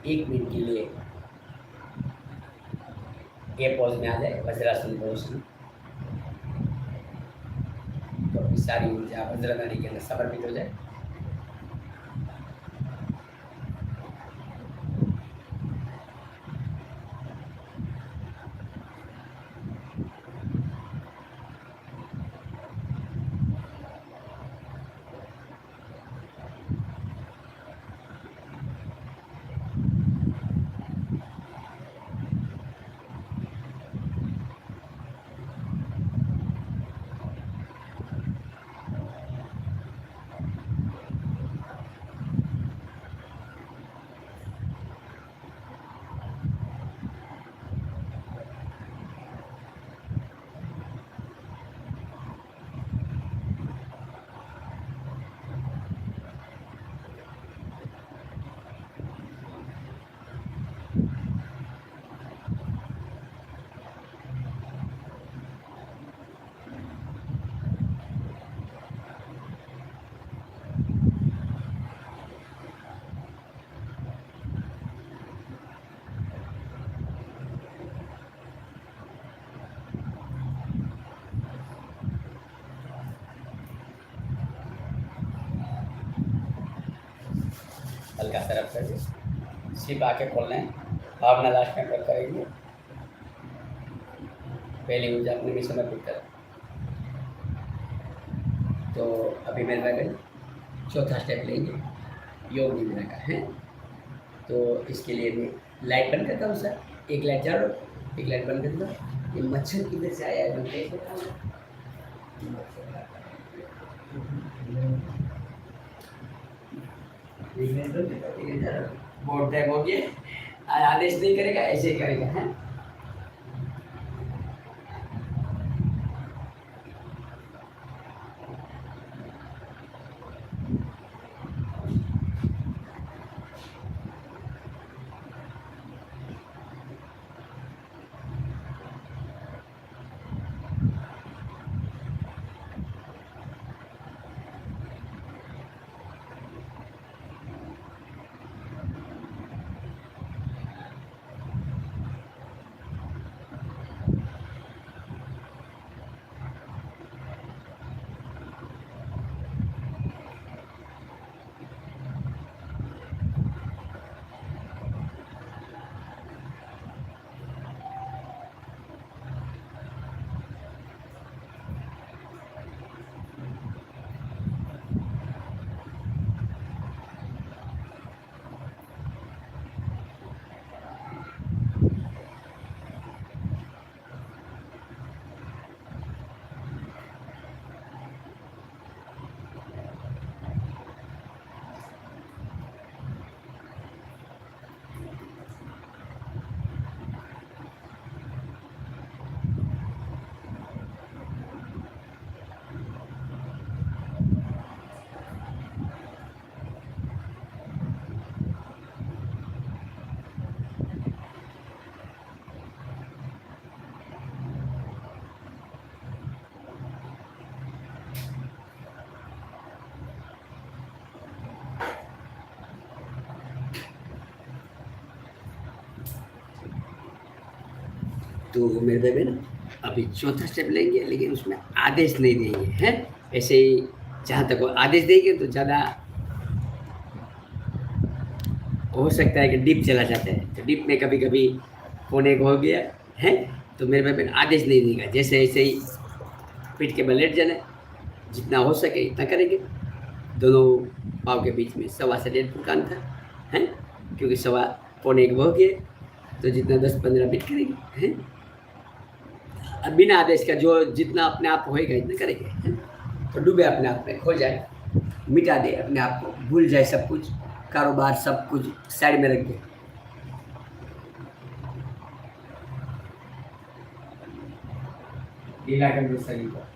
1 मिनट के लिए ये पोज में आ जाए, वज्रासन पोज में। तो अपनी सारी ऊर्जा वज्रधारी के अंदर समर्पित हो जाए। हल्का सा रब कर दे, सिर्फ आके खोलना है। भावना लास्ट में करेंगे, पहली ऊर्जा अपने भी समर्पित कर। तो अभी मेरे भाई चौथा स्टेप लेंगे योग निद्रा का है। तो इसके लिए मैं लाइट बंद करता हूँ सर, एक लाइट चालू, एक लाइट बंद कर दो। ये मच्छर किधर से आया है बहुत टाइम हो गया, आदेश नहीं करेगा, ऐसे ही करेगा है। तो मेरे भाई ना अभी चौथा स्टेप लेंगे, लेकिन उसमें आदेश नहीं देंगे हैं। ऐसे ही जहाँ तक वो आदेश देंगे तो ज़्यादा हो सकता है कि डीप चला जाता है। तो डीप में कभी कभी होने को हो गया है, तो मेरे भाई आदेश नहीं देगा। जैसे ऐसे ही पीठ के बल लेट जाना, जितना हो सके इतना करेंगे। दोनों पाँव के बीच में 1.25 से 1.5 फुट का अंतर है, क्योंकि 1.25 हो गए, तो जितना 10-15 मिनट करेंगे हैं। बिना आदेश का जो जितना अपने आप होएगा इतना करेंगे है? तो डूबे अपने आप में, खो जाए, मिटा दे अपने आप को, भूल जाए सब कुछ, कारोबार सब कुछ साइड में रख दे। ढीला कर दो शरीर को।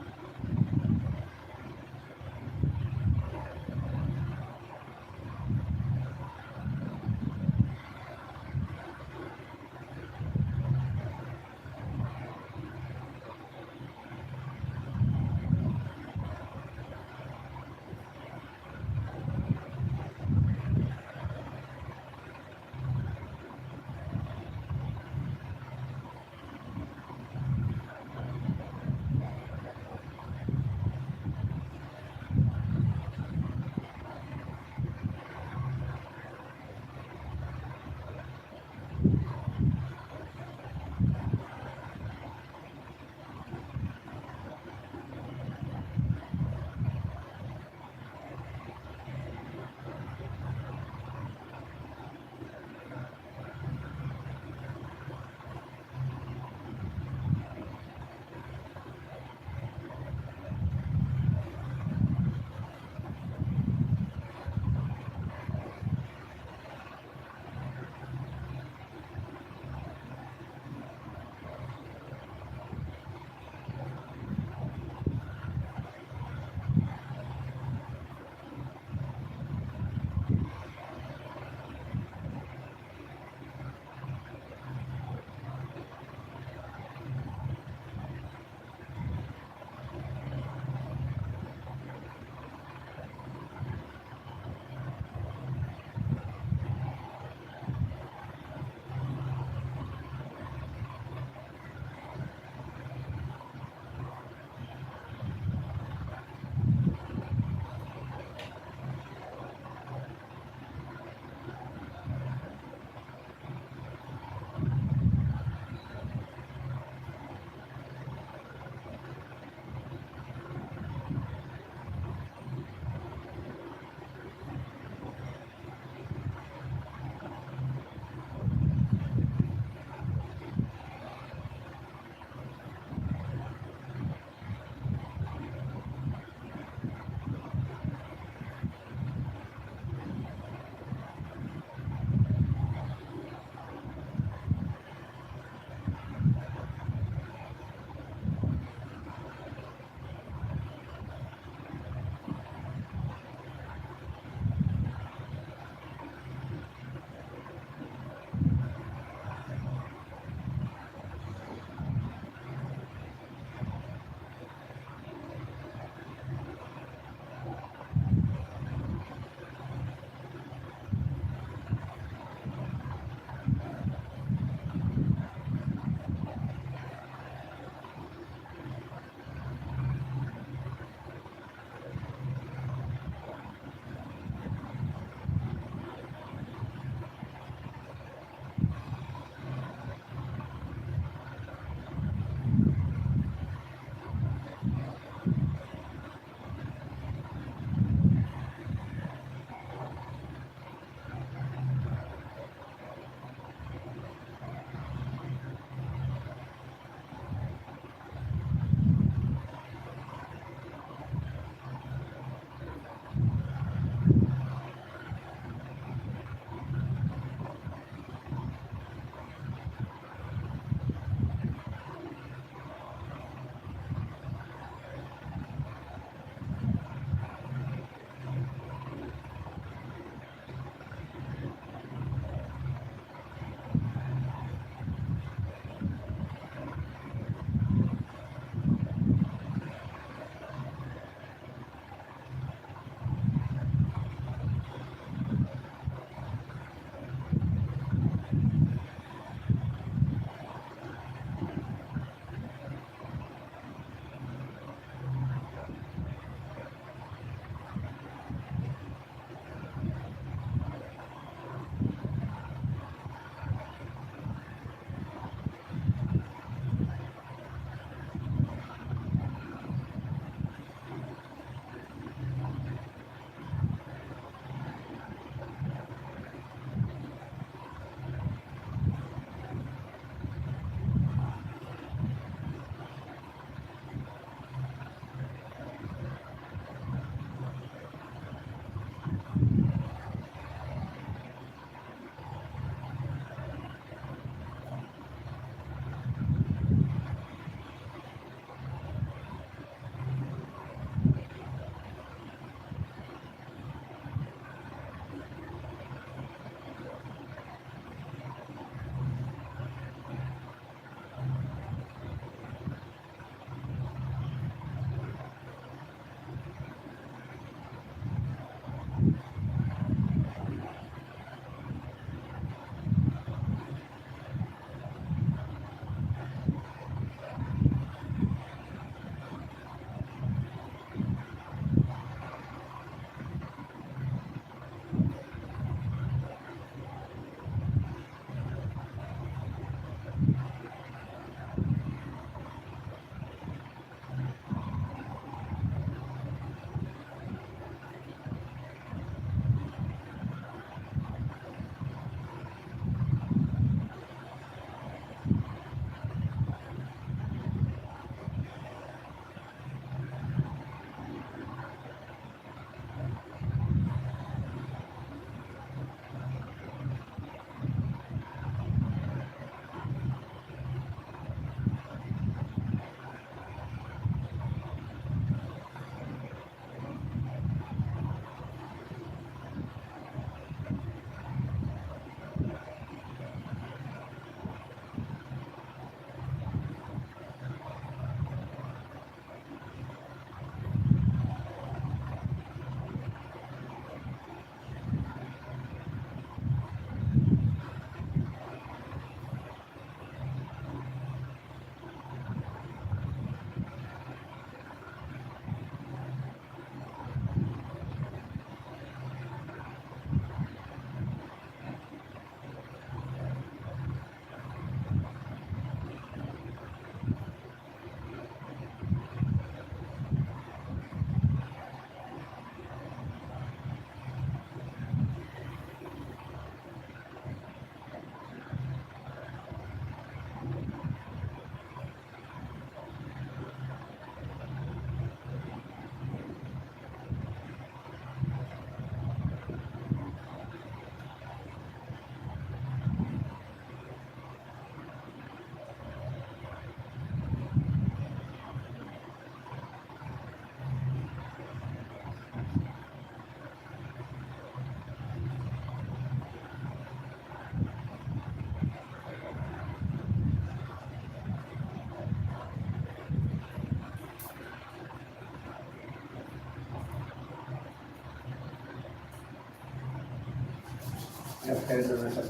अब कर दो मैं सब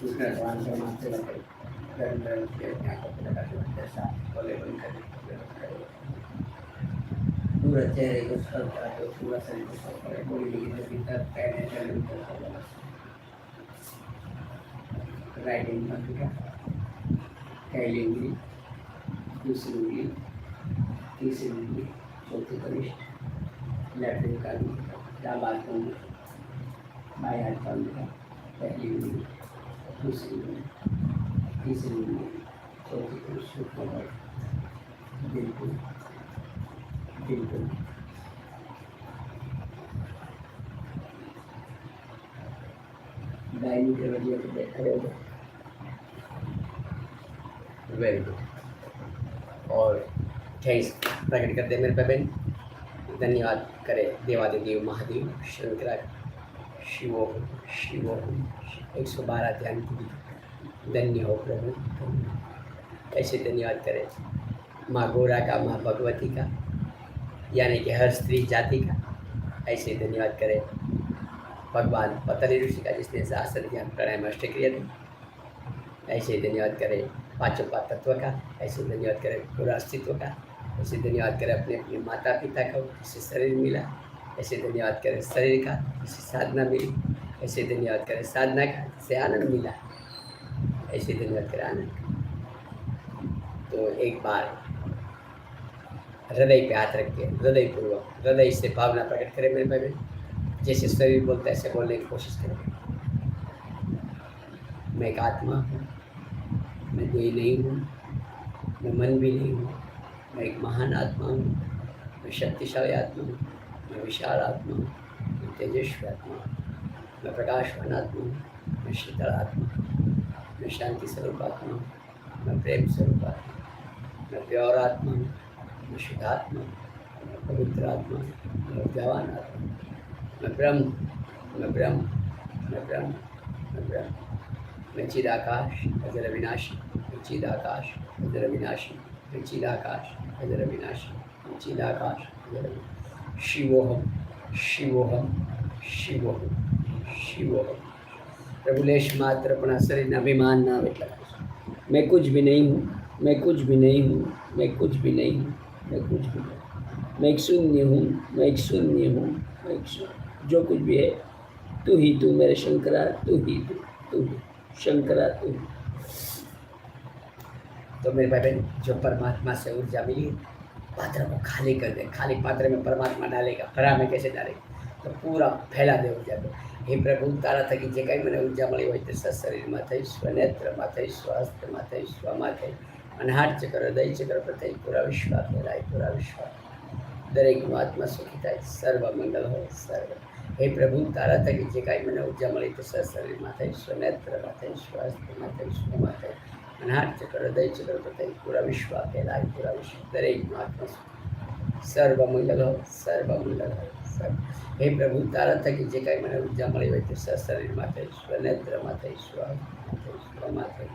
दूसरा सवाल से मानते लगे गरम गरम के यहाँ को लगा के जैसा बोले बंद कर पूरा चेहरे को सब करा दो पूरा शरीर को सब करे बॉडी के भीतर पैर जमीन पर सब राइटिंग मत क्या पहली उंगली दूसरी उंगली तीसरी उंगली चौथी कनिष्ठ लेफ्ट का डाबा उंगली बाएं हाथ का उंगली पहली उंगली दूसरी उंगली तीसरी उंगली चौथी कनिष्ठ बिल्कुल बिल्कुल डाइनिंग टेबल पर बैठा रहोगे। वेरी गुड और थैंक्स प्रकट करते मेरे बहन धन्यवाद करे देवादिदेव महादेव शंकर शिवो शिवो 112 ध्यान की धन्य हो प्रभु। ऐसे धन्यवाद करे माँ गोरा का माँ भगवती का यानी कि हर स्त्री जाति का। ऐसे धन्यवाद करे भगवान पतंजलि ऋषि का जिसने आसन ज्ञान प्राणायाम अष्टक्रिया दी। ऐसे धन्यवाद करे पांचों का तत्व का। ऐसे धन्यवाद करे पूरा अस्तित्व का। ऐसे धन्यवाद करे अपने अपने माता पिता का जिससे शरीर मिला। ऐसे धन्यवाद करे शरीर का जिससे साधना मिली। ऐसे धन्यवाद करे साधना का जिससे आनंद मिला। ऐसे धन्यवाद करे आनंद का। तो एक बार हृदय पे हाथ रख के हृदय पूर्वक हृदय से भावना प्रकट करें मेरे भाई बहन। जैसे शरीर बोलता है ऐसे बोलने की कोशिश करें। मैं एक आत्मा हूँ, मैं कोई नहीं हूँ, मैं मन भी नहीं हूँ, मैं एक महान आत्मा हूँ, मैं शक्तिशाली आत्मा हूँ, मैं विशाल आत्मा हूँ, मैं तेजस्वी आत्मा हूँ, मैं प्रकाशवान आत्मा हूँ, मैं शीतल आत्मा हूँ, मैं शांति स्वरूप आत्मा हूँ, मैं प्रेम स्वरूप आत्मा हूँ, मैं प्योर आत्मा हूँ, मैं शुद्ध आत्मा हूँ, मैं पवित्र आत्मा हूँ, मैं जवान आत्मा हूँ, मैं ब्रह्म, मैं ब्रह्म, मैं ब्रह्म, मैं ब्रह्म, मैं चिदाकाश अजर अविनाशी, मैं चिदाकाश अजर अविनाशी, मैं चिदाकाश अजर अविनाशी, मैं चिदाकाश अजर अविनाशी। शिवोहम शिवोहम शिवोहम शिवोहम। प्रभु लेश मात्र अपना शरीर अभिमान ना बेटा। मैं कुछ भी नहीं हूँ, मैं कुछ भी नहीं हूँ, मैं कुछ भी नहीं हूँ, मैं कुछ भी नहीं। मैं एक शून्य हूँ, मैं एक शून्य हूँ, मैं एक शून्य। जो कुछ भी है तू ही तू मेरे शंकरा, तू ही तू ही शंकरा तू। तो मेरे भाई बहन जो परमात्मा से ऊर्जा मिली पात्र को खाली कर दे। खाली पात्र में परमात्मा डालेगा, भरा में कैसे डालेगा? तो पूरा फैला दे ऊर्जा को। हे प्रभु तारा थकी जे कई मैंने ऊर्जा मिली હોય તે શરીરમાં થઈ સ્વનેત્રમાં થઈ સ્વાસ્થ્યમાં થઈ સ્વમાં થઈ અનહાટ ચક્ર હૃદય ચક્ર પર થઈ પૂરા વિશ્વ ફેલાય પૂરા વિશ્વ દરેકનો આત્મા સુખી થાય સર્વ મંગલ હોય સર્વ। हे प्रभु तारा थकी जे कई मैंने ऊर्जा मिली तो शरीરમાં થઈ સ્વનેત્રમાં થઈ સ્વાસ્થ્યમાં થઈ સ્વમાં થઈ અનહાટ ચક્ર હૃદય ચક્ર પર થઈ પૂરા વિશ્વ ફેલાય પૂરા વિશ્વ દરેકનો આત્મા સુખી સર્વ મંગલ હોય સર્વ મંગલ હોય સર્વ। हे प्रभु तारा थकी जे कई मैंने ऊर्जा मिली હોય तो शरीરમાં થઈ સ્વનેત્રમાં થઈ સ્વમાં થઈ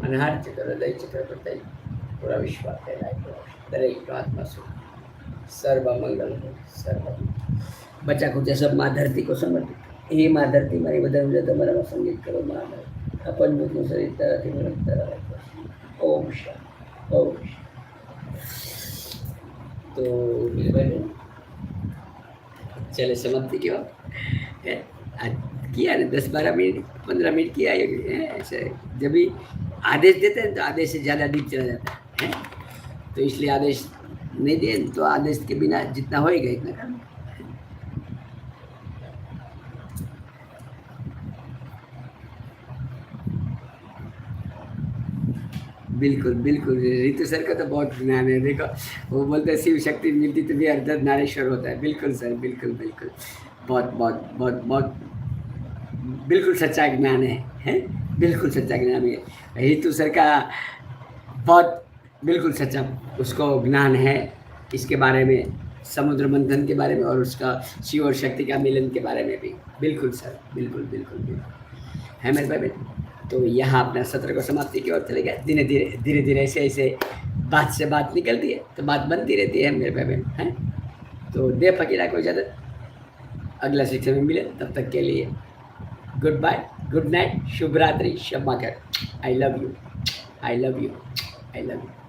અનહાટ ચક્ર હૃદય ચક્ર પર થઈ પૂરા વિશ્વ ફેલાય પૂરા વિશ્વ દરેકનો આત્મા સુખી सर्व मंगल हो सर्व। बच्चा खुद सब माँ धरती को समर्पित। हे माँ धरती मारी बदल मुझे तुम्हारा संगीत करो माँ अपन मुझको शरीर तरह थी मन तरह। ओम शांति ओम शांति। तो मेरे बहन चले समाप्ति की ओर किया ना 10-12 मिनट 15 मिनट किया ऐसे। जब भी आदेश देते हैं तो आदेश से ज़्यादा डीप चला जाता है। तो इसलिए आदेश नहीं दिए तो आदेश के बिना जितना होएगा इतना करना। बिल्कुल बिल्कुल ऋतु सर का तो बहुत ज्ञान है। देखो वो बोलते हैं शिव शक्ति मिलती तो भी अर्धत नारेश्वर होता है। बिल्कुल सर बिल्कुल बिल्कुल बहुत बहुत बहुत बहुत बिल्कुल सच्चा ज्ञान है बिल्कुल सच्चा ज्ञान है। ऋतु सर का बहुत बिल्कुल सच्चा उसको ज्ञान है इसके बारे में, समुद्र मंथन के बारे में और उसका शिव और शक्ति का मिलन के बारे में भी। बिल्कुल सर बिल्कुल बिल्कुल बिल्कुल है मेरे भाई। तो यहाँ अपना सत्र को समाप्ति की ओर चले गए। धीरे धीरे ऐसे ऐसे बात से बात निकलती है तो बात बनती रहती है मेरे भाई बहन है। तो दे फकीरा को इजाज़त, अगला सेक्शन में मिले, तब तक के लिए गुड बाय, गुड नाइट, शुभ रात्रि, शब बखैर। I love you, I love you, I love you.